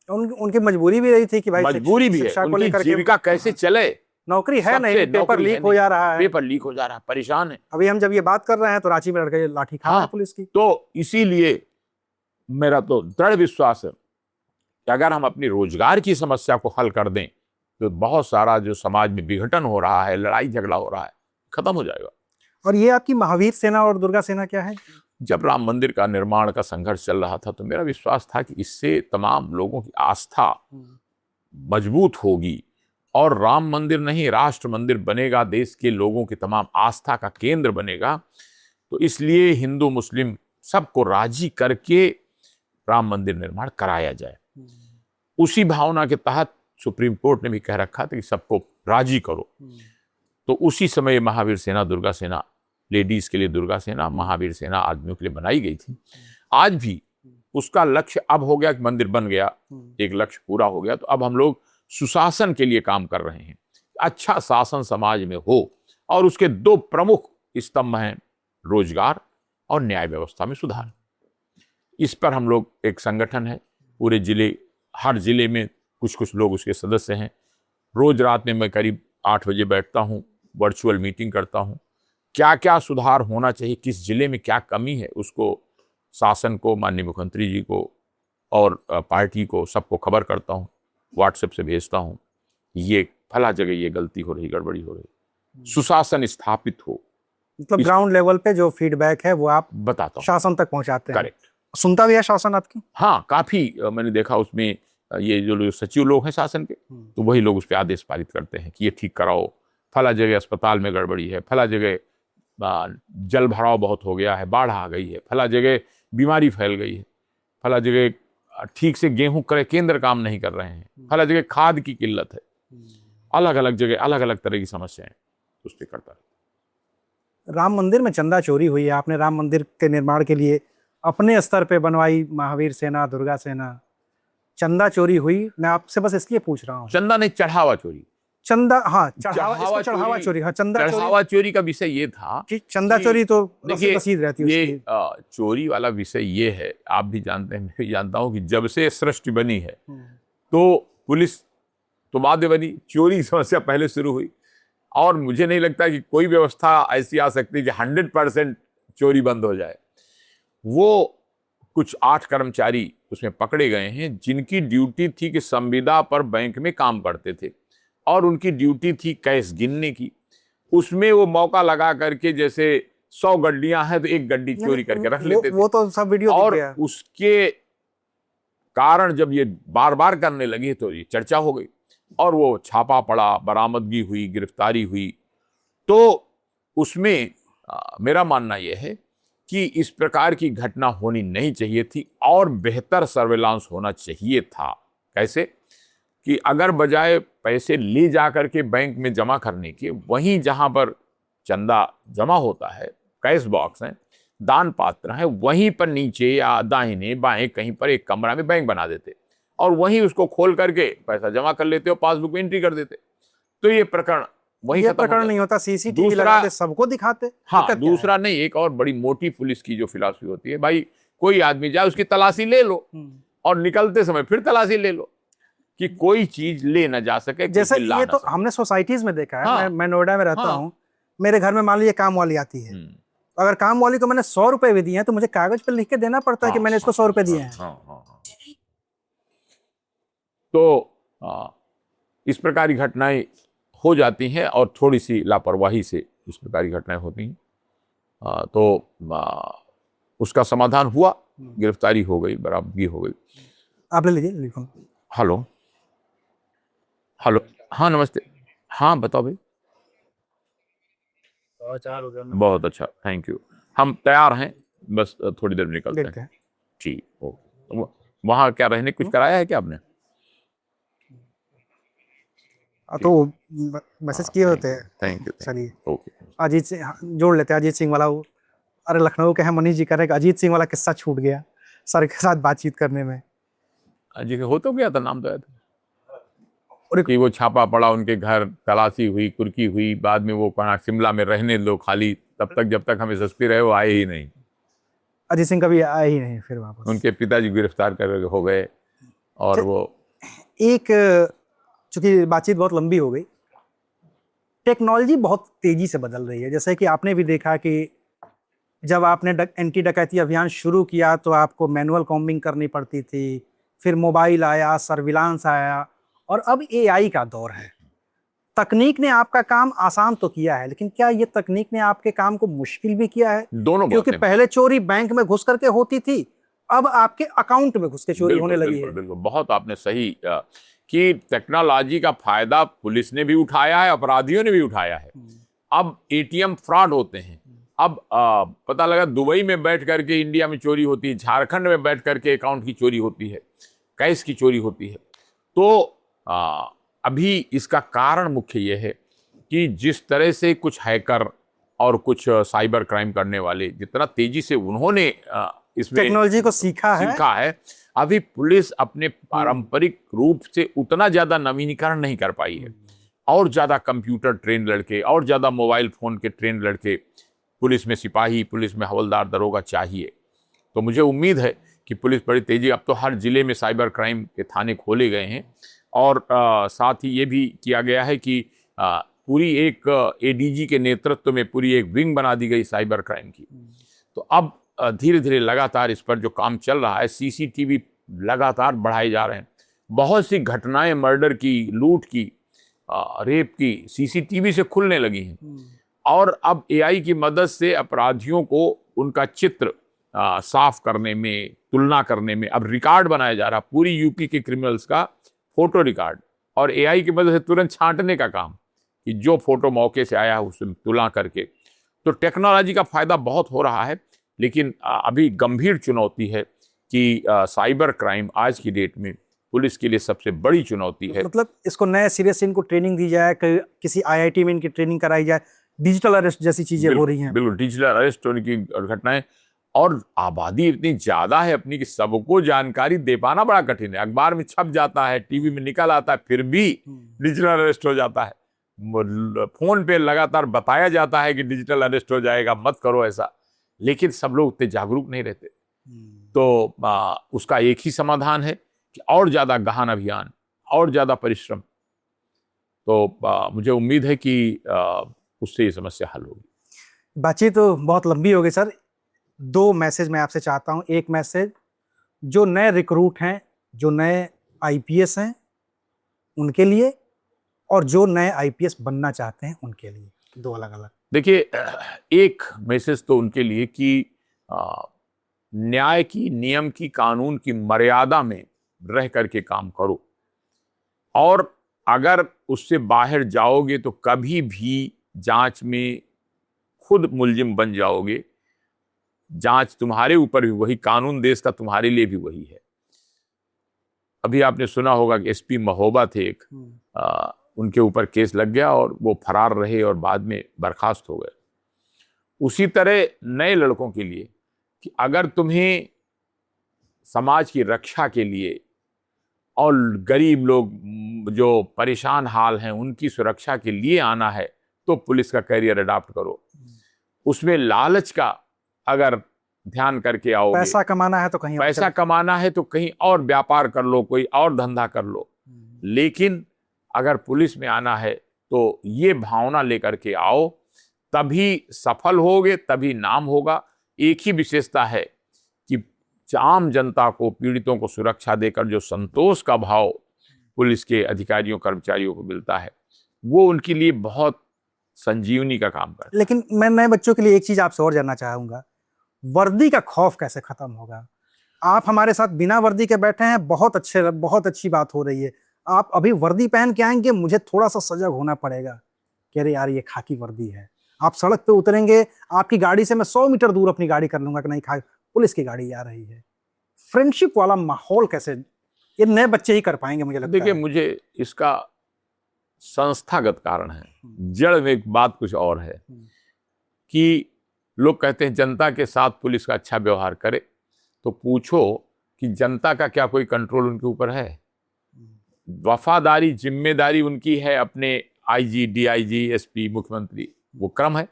[SPEAKER 1] उनकी मजबूरी भी रही थी कि भाई
[SPEAKER 2] मजबूरी भी है,
[SPEAKER 1] शिक्षा को
[SPEAKER 2] उनकी
[SPEAKER 1] लेकर के
[SPEAKER 2] जीविका कैसे चले,
[SPEAKER 1] नौकरी है नहीं,
[SPEAKER 2] सबसे
[SPEAKER 1] पेपर
[SPEAKER 2] नौकरी है
[SPEAKER 1] लीक हो
[SPEAKER 2] नहीं,
[SPEAKER 1] जा रहा है।
[SPEAKER 2] पेपर लीक हो जा रहा है, परेशान है।
[SPEAKER 1] अभी हम जब ये बात कर रहे हैं तो रांची में लड़के लाठी खा रहे हैं
[SPEAKER 2] हाँ,
[SPEAKER 1] पुलिस की।
[SPEAKER 2] तो इसीलिए मेरा तो दृढ़ विश्वास है कि अगर हम अपनी रोजगार की समस्या को हल कर दें तो बहुत सारा जो समाज में विघटन हो रहा है, लड़ाई झगड़ा हो रहा है, खत्म हो जाएगा।
[SPEAKER 1] और ये आपकी महावीर सेना और दुर्गा सेना क्या है?
[SPEAKER 2] जब राम मंदिर का निर्माण का संघर्ष चल रहा था तो मेरा विश्वास था कि इससे तमाम लोगों की आस्था मजबूत होगी और राम मंदिर नहीं राष्ट्र मंदिर बनेगा, देश के लोगों की तमाम आस्था का केंद्र बनेगा। तो इसलिए हिंदू मुस्लिम सबको राजी करके राम मंदिर निर्माण कराया जाए। उसी भावना के तहत सुप्रीम कोर्ट ने भी कह रखा था कि सबको राजी करो। तो उसी समय महावीर सेना, दुर्गा सेना, लेडीज के लिए दुर्गा सेना, महावीर सेना आदमियों के लिए बनाई गई थी। आज भी उसका लक्ष्य अब हो गया कि मंदिर बन गया, एक लक्ष्य पूरा हो गया। तो अब हम लोग सुशासन के लिए काम कर रहे हैं, अच्छा शासन समाज में हो। और उसके दो प्रमुख स्तंभ हैं, रोजगार और न्याय व्यवस्था में सुधार। इस पर हम लोग एक संगठन है, पूरे जिले, हर जिले में कुछ कुछ लोग उसके सदस्य हैं। रोज रात में मैं करीब 8 बजे बैठता हूँ, वर्चुअल मीटिंग करता हूँ, क्या क्या सुधार होना चाहिए, किस जिले में क्या कमी है, उसको शासन को, माननीय मुख्यमंत्री जी को और पार्टी को सबको खबर करता हूँ, व्हाट्सएप से भेजता हूँ, ये फला जगह ये गलती हो रही, गड़बड़ी हो रही, सुशासन स्थापित हो।
[SPEAKER 1] मतलब ग्राउंड लेवल पे जो फीडबैक है वो आप
[SPEAKER 2] बताता हूँ,
[SPEAKER 1] शासन तक पहुंचाते हैं।
[SPEAKER 2] करेक्ट।
[SPEAKER 1] सुनता भी है शासन आपकी?
[SPEAKER 2] हाँ, काफी मैंने देखा उसमें ये जो सचिव लोग हैं शासन के, तो वही लोग उस पर आदेश पारित करते हैं कि ये ठीक कराओ, फला जगह अस्पताल में गड़बड़ी है, फला जगह जल भराव बहुत हो गया है, बाढ़ आ गई है, फला जगह बीमारी फैल गई है, फला जगह ठीक से गेहूं करे केंद्र काम नहीं कर रहे हैं, फला जगह खाद की किल्लत है, अलग अलग जगह अलग अलग तरह की समस्याएं, उस पर करता है।
[SPEAKER 1] राम मंदिर में चंदा चोरी हुई है, आपने राम मंदिर के निर्माण के लिए अपने स्तर पे बनवाई महावीर सेना, दुर्गा सेना, चंदा चोरी हुई। मैं आपसे बस इसलिए पूछ रहा हूँ।
[SPEAKER 2] चंदा नहीं, चढ़ावा चोरी।
[SPEAKER 1] चंदा, हाँ, चढ़ावा चोरी, हाँ,
[SPEAKER 2] चढ़ावा चोरी का विषय ये था
[SPEAKER 1] कि चंदा चोरी तो
[SPEAKER 2] देखिए,
[SPEAKER 1] रसीद रहती है
[SPEAKER 2] ये चोरी वाला विषय ये है, आप भी जानते हैं, मैं भी जानता हूँ कि जब से सृष्टि बनी है तो पुलिस तो बाद में बनी, चोरी की समस्या पहले शुरू हुई। और मुझे नहीं लगता कि कोई व्यवस्था ऐसी आ सकती कि 100% चोरी बंद हो जाए। वो कुछ 8 कर्मचारी उसमें पकड़े गए हैं जिनकी ड्यूटी थी कि संविदा पर बैंक में काम करते थे और उनकी ड्यूटी थी कैश गिनने की। उसमें वो मौका लगा करके, जैसे 100 गड्डियां हैं तो एक गड्डी चोरी करके रख लेते थे।
[SPEAKER 1] वो तो सब वीडियो
[SPEAKER 2] और
[SPEAKER 1] दिख गया।
[SPEAKER 2] उसके कारण जब ये बार बार करने लगी तो ये चर्चा हो गई और वो छापा पड़ा, बरामदगी हुई, गिरफ्तारी हुई। तो उसमें मेरा मानना यह है कि इस प्रकार की घटना होनी नहीं चाहिए थी और बेहतर सर्विलांस होना चाहिए था। कैसे कि अगर बजाय पैसे ले जा करके बैंक में जमा करने के, वहीं जहां पर चंदा जमा होता है, कैश बॉक्स है, दान पात्र है, वहीं पर नीचे या दाहिने बाएं कहीं पर एक कमरा में बैंक बना देते और वहीं उसको खोल करके पैसा जमा कर लेते और पासबुक में एंट्री कर देते। तो ये प्रकरण वही
[SPEAKER 1] ये प्रकरण नहीं होता, सीसीटीवी लगाते, सबको दिखाते।
[SPEAKER 2] हाँ, दूसरा नहीं, एक और बड़ी मोटी पुलिस की जो फिलॉसफी होती है, भाई कोई आदमी जाए उसकी तलाशी ले लो और निकलते समय फिर तलाशी ले लो, कि कोई चीज ले ना जा सके।
[SPEAKER 1] जैसे ये तो हमने सोसाइटीज में देखा है।
[SPEAKER 2] हाँ,
[SPEAKER 1] मैं नोएडा में रहता हूँ, मेरे घर में मान लीजिए काम वाली आती है, अगर काम वाली को मैंने 100 रुपए भी दिए हैं तो मुझे कागज पर लिख के देना पड़ता है कि मैंने इसको 100 रुपए दिए हैं।
[SPEAKER 2] तो इस प्रकार की घटनाएं हो जाती हैं और थोड़ी सी लापरवाही से इस प्रकार की घटनाएं होती हैं। तो उसका समाधान हुआ, गिरफ्तारी हो गई, बरामदगी हो गई।
[SPEAKER 1] आप ले लीजिए, लिखो।
[SPEAKER 2] हेलो हेलो, हाँ नमस्ते, हाँ बताओ भाई। बहुत अच्छा, थैंक यू। हम तैयार हैं, बस थोड़ी देर में निकलते हैं। ठीक, ओके। वहाँ क्या रहने कुछ कराया है क्या आपने?
[SPEAKER 1] तो मैसेज किए होते हैं।
[SPEAKER 2] Thank you.
[SPEAKER 1] चलिए,
[SPEAKER 2] ओके।
[SPEAKER 1] अजीत सिंह जोड़ लेते हैं, अजीत सिंह वाला वो, अरे लखनऊ के हैं मनीष जी कह रहे हैं अजीत सिंह वाला किस्सा छूट गया सर के साथ बातचीत करने में।
[SPEAKER 2] अजीत हो तो गया था, नाम तो आया था, और कि वो छापा पड़ा उनके घर, तलाशी हुई, कुर्की हुई, बाद में वो कहा शिमला में रहने दो खाली, तब तक जब तक हम एसएसपी रहे वो आए ही नहीं।
[SPEAKER 1] अजीत सिंह कभी आए ही नहीं फिर वापस।
[SPEAKER 2] उनके पिताजी गिरफ्तार कर हो गए और वो
[SPEAKER 1] एक चूंकि बातचीत बहुत लंबी हो गई, टेक्नोलॉजी बहुत तेजी से बदल रही है। जैसे कि आपने भी देखा कि जब आपने एंटी डकैती अभियान शुरू किया तो आपको मैनुअल कॉम्बिंग करनी पड़ती थी, फिर मोबाइल आया, सर्विलांस आया, और अब एआई का दौर है। तकनीक ने आपका काम आसान तो किया है, लेकिन क्या ये तकनीक ने आपके काम को मुश्किल भी किया है?
[SPEAKER 2] दोनों
[SPEAKER 1] क्योंकि
[SPEAKER 2] बातें।
[SPEAKER 1] पहले चोरी बैंक में घुस करके होती थी, अब आपके अकाउंट में घुस के चोरी होने लगी
[SPEAKER 2] बिल्कुल
[SPEAKER 1] है।
[SPEAKER 2] बिल्कुल, बहुत आपने सही कि टेक्नोलॉजी का फायदा पुलिस ने भी उठाया है, अपराधियों ने भी उठाया है। अब एटीएम फ्रॉड होते हैं। अब पता लगा दुबई में बैठ करके इंडिया में चोरी होती है, झारखंड में बैठ करके अकाउंट की चोरी होती है, कैश की चोरी होती है। तो अभी इसका कारण मुख्य ये है कि जिस तरह से कुछ हैकर और कुछ साइबर क्राइम करने वाले जितना तेजी से उन्होंने इसमें
[SPEAKER 1] टेक्नोलॉजी को सीखा है,
[SPEAKER 2] अभी पुलिस अपने पारंपरिक रूप से उतना ज्यादा नवीनीकरण नहीं कर पाई है। और ज्यादा कंप्यूटर ट्रेन लड़के और ज्यादा मोबाइल फोन के ट्रेन लड़के पुलिस में सिपाही, पुलिस में हवलदार, दरोगा चाहिए। तो मुझे उम्मीद है कि पुलिस बड़ी तेजी, अब तो हर जिले में साइबर क्राइम के थाने खोले गए हैं, और साथ ही ये भी किया गया है कि पूरी एक एडीजी के नेतृत्व में पूरी एक विंग बना दी गई साइबर क्राइम की। तो अब धीरे धीरे लगातार इस पर जो काम चल रहा है, सीसीटीवी लगातार बढ़ाए जा रहे हैं। बहुत सी घटनाएं मर्डर की, लूट की, रेप की सीसीटीवी से खुलने लगी हैं। और अब एआई की मदद से अपराधियों को उनका चित्र साफ करने में, तुलना करने में अब रिकॉर्ड बनाया जा रहा, पूरी यूपी के क्रिमिनल्स का फोटो रिकॉर्ड, और एआई की मदद से तुरंत छांटने का काम कि जो फोटो मौके से आया उससे तुलना करके। तो टेक्नोलॉजी का फायदा बहुत हो रहा है, लेकिन अभी गंभीर चुनौती है कि साइबर क्राइम आज की डेट में पुलिस के लिए सबसे बड़ी चुनौती है।
[SPEAKER 1] मतलब इसको नए सिरे से इनको ट्रेनिंग दी जाए, किसी आईआईटी में इनकी ट्रेनिंग कराई जाए, डिजिटल अरेस्ट जैसी चीजें हो रही हैं।
[SPEAKER 2] बिल्कुल, डिजिटल अरेस्ट होने की घटनाएं, और आबादी इतनी ज्यादा है अपनी कि सबको जानकारी दे पाना बड़ा कठिन है। अखबार में छप जाता है, टीवी में निकल आता है, फिर भी डिजिटल अरेस्ट हो जाता है। फोन पे लगातार बताया जाता है कि डिजिटल अरेस्ट हो जाएगा, मत करो ऐसा, लेकिन सब लोग उतने जागरूक नहीं रहते। तो उसका एक ही समाधान है कि और ज्यादा गहन अभियान, और ज्यादा परिश्रम। तो मुझे उम्मीद है कि उससे ये समस्या हल होगी।
[SPEAKER 1] बातचीत तो बहुत लंबी हो गई सर। 2 मैसेज मैं आपसे चाहता हूं। एक मैसेज जो नए रिक्रूट हैं, जो नए आईपीएस हैं उनके लिए, और जो नए आईपीएस बनना चाहते हैं उनके लिए, 2 अलग-अलग।
[SPEAKER 2] देखिए, एक मैसेज तो उनके लिए कि न्याय की, नियम की, कानून की मर्यादा में रह करके काम करो, और अगर उससे बाहर जाओगे तो कभी भी जांच में खुद मुलजिम बन जाओगे। जांच तुम्हारे ऊपर भी वही, कानून देश का तुम्हारे लिए भी वही है। अभी आपने सुना होगा कि एसपी महोबा थे एक, उनके ऊपर केस लग गया और वो फरार रहे और बाद में बर्खास्त हो गए। उसी तरह नए लड़कों के लिए कि अगर तुम्हें समाज की रक्षा के लिए और गरीब लोग जो परेशान हाल हैं उनकी सुरक्षा के लिए आना है तो पुलिस का कैरियर अडॉप्ट करो। उसमें लालच का अगर ध्यान करके आओगे,
[SPEAKER 1] पैसा कमाना है तो कहीं और
[SPEAKER 2] पैसा कमाना है तो कहीं और व्यापार कर लो, कोई और धंधा कर लो, लेकिन अगर पुलिस में आना है तो ये भावना लेकर के आओ, तभी सफल होगे, तभी नाम होगा। एक ही विशेषता है कि आम जनता को, पीड़ितों को सुरक्षा देकर जो संतोष का भाव पुलिस के अधिकारियों, कर्मचारियों को मिलता है, वो उनके लिए बहुत संजीवनी का काम करता है।
[SPEAKER 1] लेकिन मैं नए बच्चों के लिए एक चीज आपसे और जानना चाहूंगा, वर्दी का खौफ कैसे खत्म होगा? आप हमारे साथ बिना वर्दी के बैठे हैं, बहुत अच्छी बात हो रही है। आप अभी वर्दी पहन के आएंगे, मुझे थोड़ा सा सजग होना पड़ेगा कि अरे यार ये खाकी वर्दी है। आप सड़क पे उतरेंगे, आपकी गाड़ी से मैं 100 मीटर दूर अपनी गाड़ी कर लूंगा कि नहीं, पुलिस की गाड़ी आ रही है। फ्रेंडशिप वाला माहौल कैसे ये नए बच्चे ही कर पाएंगे? मुझे लगता है।
[SPEAKER 2] देखिए, मुझे इसका संस्थागत कारण है, जड़ में एक बात कुछ और है कि लोग कहते हैं जनता के साथ पुलिस का अच्छा व्यवहार करे, तो पूछो कि जनता का क्या कोई कंट्रोल उनके ऊपर है? वफादारी, जिम्मेदारी उनकी है अपने आईजी, डीआईजी, एसपी, मुख्यमंत्री, वो क्रम है।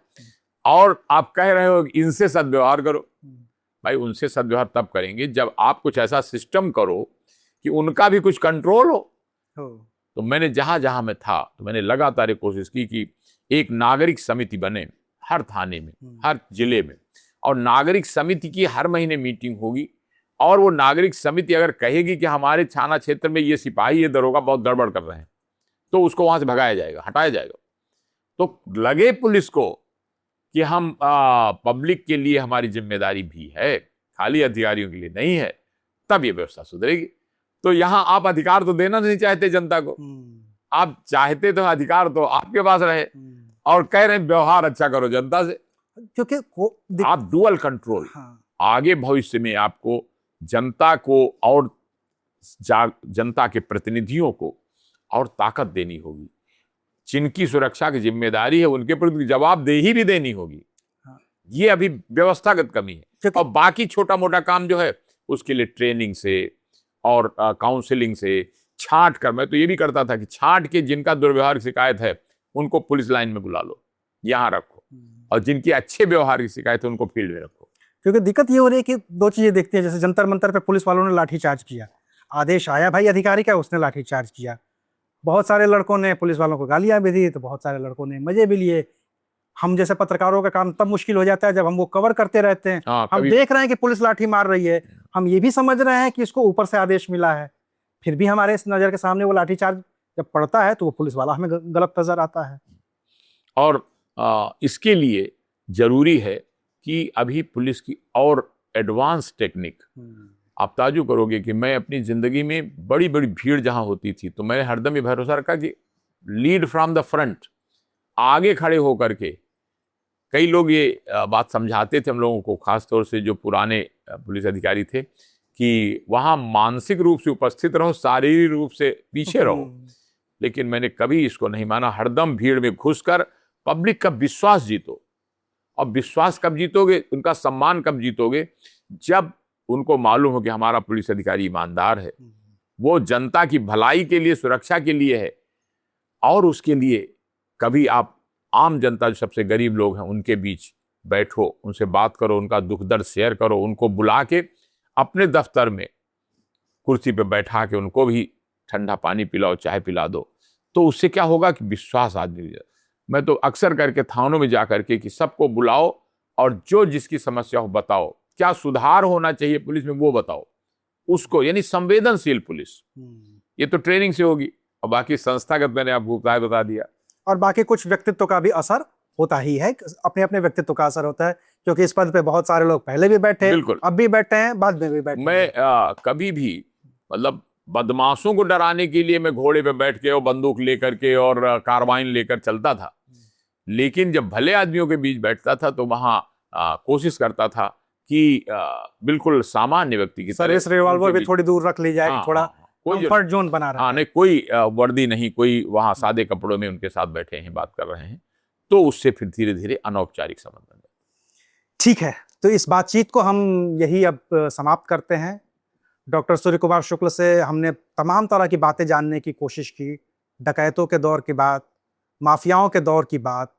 [SPEAKER 2] और आप कह रहे हो इनसे सद्व्यवहार करो। भाई, उनसे सद्व्यवहार तब करेंगे जब आप कुछ ऐसा सिस्टम करो कि उनका भी कुछ कंट्रोल हो।
[SPEAKER 1] हो।
[SPEAKER 2] तो मैंने जहां जहां मैं था तो मैंने लगातार ये कोशिश की कि एक नागरिक समिति बने हर थाने में, हर जिले में, और नागरिक समिति की हर महीने मीटिंग होगी। और वो नागरिक समिति अगर कहेगी कि हमारे थाना क्षेत्र में ये सिपाही, ये दरोगा बहुत गड़बड़ कर रहे हैं, तो उसको वहां से भगाया जाएगा, हटाया जाएगा। तो लगे पुलिस को कि हम पब्लिक के लिए हमारी जिम्मेदारी भी है, खाली अधिकारियों के लिए नहीं है, तब ये व्यवस्था सुधरेगी। तो यहां आप अधिकार तो देना नहीं चाहते जनता को, आप चाहते तो अधिकार तो आपके पास रहे, और कह रहे हैं व्यवहार अच्छा करो जनता से,
[SPEAKER 1] क्योंकि
[SPEAKER 2] आप डुअल कंट्रोल।
[SPEAKER 1] हाँ।
[SPEAKER 2] आगे भविष्य में आपको जनता को और जनता के प्रतिनिधियों को और ताकत देनी होगी, जिनकी सुरक्षा की जिम्मेदारी है उनके प्रति जवाबदेही भी देनी होगी।
[SPEAKER 1] हाँ।
[SPEAKER 2] ये अभी व्यवस्थागत कमी है। और बाकी छोटा मोटा काम जो है उसके लिए ट्रेनिंग से और काउंसलिंग से छांट कर, मैं तो ये भी करता था कि छांट के जिनका दुर्व्यवहार की शिकायत है उनको पुलिस लाइन में बुला लो, यहाँ रखो, और जिनकी अच्छे व्यवहार की शिकायत है उनको फील्ड में रखो।
[SPEAKER 1] क्योंकि दिक्कत ये हो रही है कि दो चीजें देखते हैं, जैसे जंतर मंतर पे पुलिस वालों ने लाठीचार्ज किया, आदेश आया भाई अधिकारी का, उसने लाठीचार्ज किया, बहुत सारे लड़कों ने पुलिस वालों को गालियां भी दी, तो बहुत सारे लड़कों ने मजे भी लिए। हम जैसे पत्रकारों का काम तब मुश्किल हो जाता है जब हम वो कवर करते रहते हैं। हम देख रहे हैं कि पुलिस लाठी मार रही है, हम ये भी समझ रहे हैं कि इसको ऊपर से आदेश मिला है, फिर भी हमारे इस नजर के सामने वो लाठीचार्ज जब पड़ता है तो वो पुलिस वाला हमें गलत नजर आता है।
[SPEAKER 2] और इसके लिए जरूरी है कि अभी पुलिस की और एडवांस टेक्निक, आप ताजुब करोगे कि मैं अपनी जिंदगी में बड़ी बड़ी भीड़ जहां होती थी तो मैंने हरदम ये भरोसा रखा कि लीड फ्रॉम द फ्रंट, आगे खड़े होकर के। कई लोग ये बात समझाते थे हम लोगों को, खासतौर से जो पुराने पुलिस अधिकारी थे, कि वहां मानसिक रूप से उपस्थित रहो, शारीरिक रूप से पीछे रहो। लेकिन मैंने कभी इसको नहीं माना। हरदम भीड़ में घुसकर पब्लिक का विश्वास जीतो। और विश्वास कब जीतोगे, उनका सम्मान कब जीतोगे, जब उनको मालूम हो कि हमारा पुलिस अधिकारी ईमानदार है, वो जनता की भलाई के लिए, सुरक्षा के लिए है। और उसके लिए कभी आप आम जनता, जो सबसे गरीब लोग हैं, उनके बीच बैठो, उनसे बात करो, उनका दुख दर्द शेयर करो, उनको बुला के अपने दफ्तर में कुर्सी पे बैठा के उनको भी ठंडा पानी पिलाओ, चाय पिला दो। तो उससे क्या होगा कि विश्वास आदमी। मैं तो अक्सर करके थानों में जा करके कि सबको बुलाओ और जो जिसकी समस्या हो बताओ, क्या सुधार होना चाहिए पुलिस में वो बताओ उसको, यानी संवेदनशील पुलिस। ये तो ट्रेनिंग से होगी, और बाकी संस्थागत मैंने आपको बता दिया।
[SPEAKER 1] और बाकी कुछ व्यक्तित्व का भी असर होता ही है, अपने अपने व्यक्तित्व का असर होता है, क्योंकि इस पद पे बहुत सारे लोग पहले भी बैठे, अब भी बैठे हैं, बाद में भी बैठे।
[SPEAKER 2] मैं कभी भी मतलब बदमाशों को डराने के लिए मैं घोड़े पे बैठ के और बंदूक लेकर के और कार्बाइन लेकर चलता था, लेकिन जब भले आदमियों के बीच बैठता था तो वहां कोशिश करता था कि बिल्कुल सामान्य व्यक्ति की तरह।
[SPEAKER 1] इस रिवॉल्वर भी थोड़ी दूर रख ली जाए, थोड़ा कंफर्ट जोन बना रहा है।
[SPEAKER 2] नहीं, कोई वर्दी नहीं, कोई वहां सादे कपड़ों में उनके साथ बैठे हैं, बात कर रहे हैं, तो उससे फिर धीरे धीरे अनौपचारिक संबंध बन गए।
[SPEAKER 1] ठीक है, तो इस बातचीत को हम यही अब समाप्त करते हैं। डॉक्टर सूर्य कुमार शुक्ल से हमने तमाम तरह की बातें जानने की कोशिश की, डकैतों के दौर की बात, माफियाओं के दौर की बात,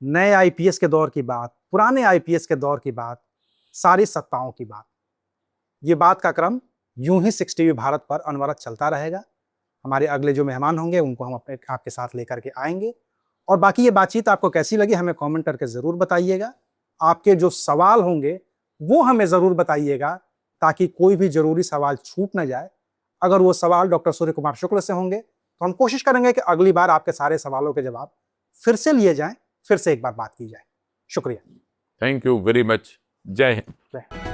[SPEAKER 1] नए आईपीएस के दौर की बात, पुराने आईपीएस के दौर की बात, सारी सत्ताओं की बात। ये बात का क्रम यूं ही 6 टीवी भारत पर अनवरत चलता रहेगा। हमारे अगले जो मेहमान होंगे उनको हम अपने आपके साथ लेकर के आएंगे। और बाकी ये बातचीत आपको कैसी लगी हमें कमेंट करके ज़रूर बताइएगा। आपके जो सवाल होंगे वो हमें ज़रूर बताइएगा, ताकि कोई भी ज़रूरी सवाल छूट ना जाए। अगर वो सवाल डॉक्टर सूर्य कुमार शुक्ल से होंगे तो हम कोशिश करेंगे कि अगली बार आपके सारे सवालों के जवाब फिर से लिए जाएं, फिर से एक बार बात की जाए। शुक्रिया।
[SPEAKER 2] Thank you very much. जय हिंद।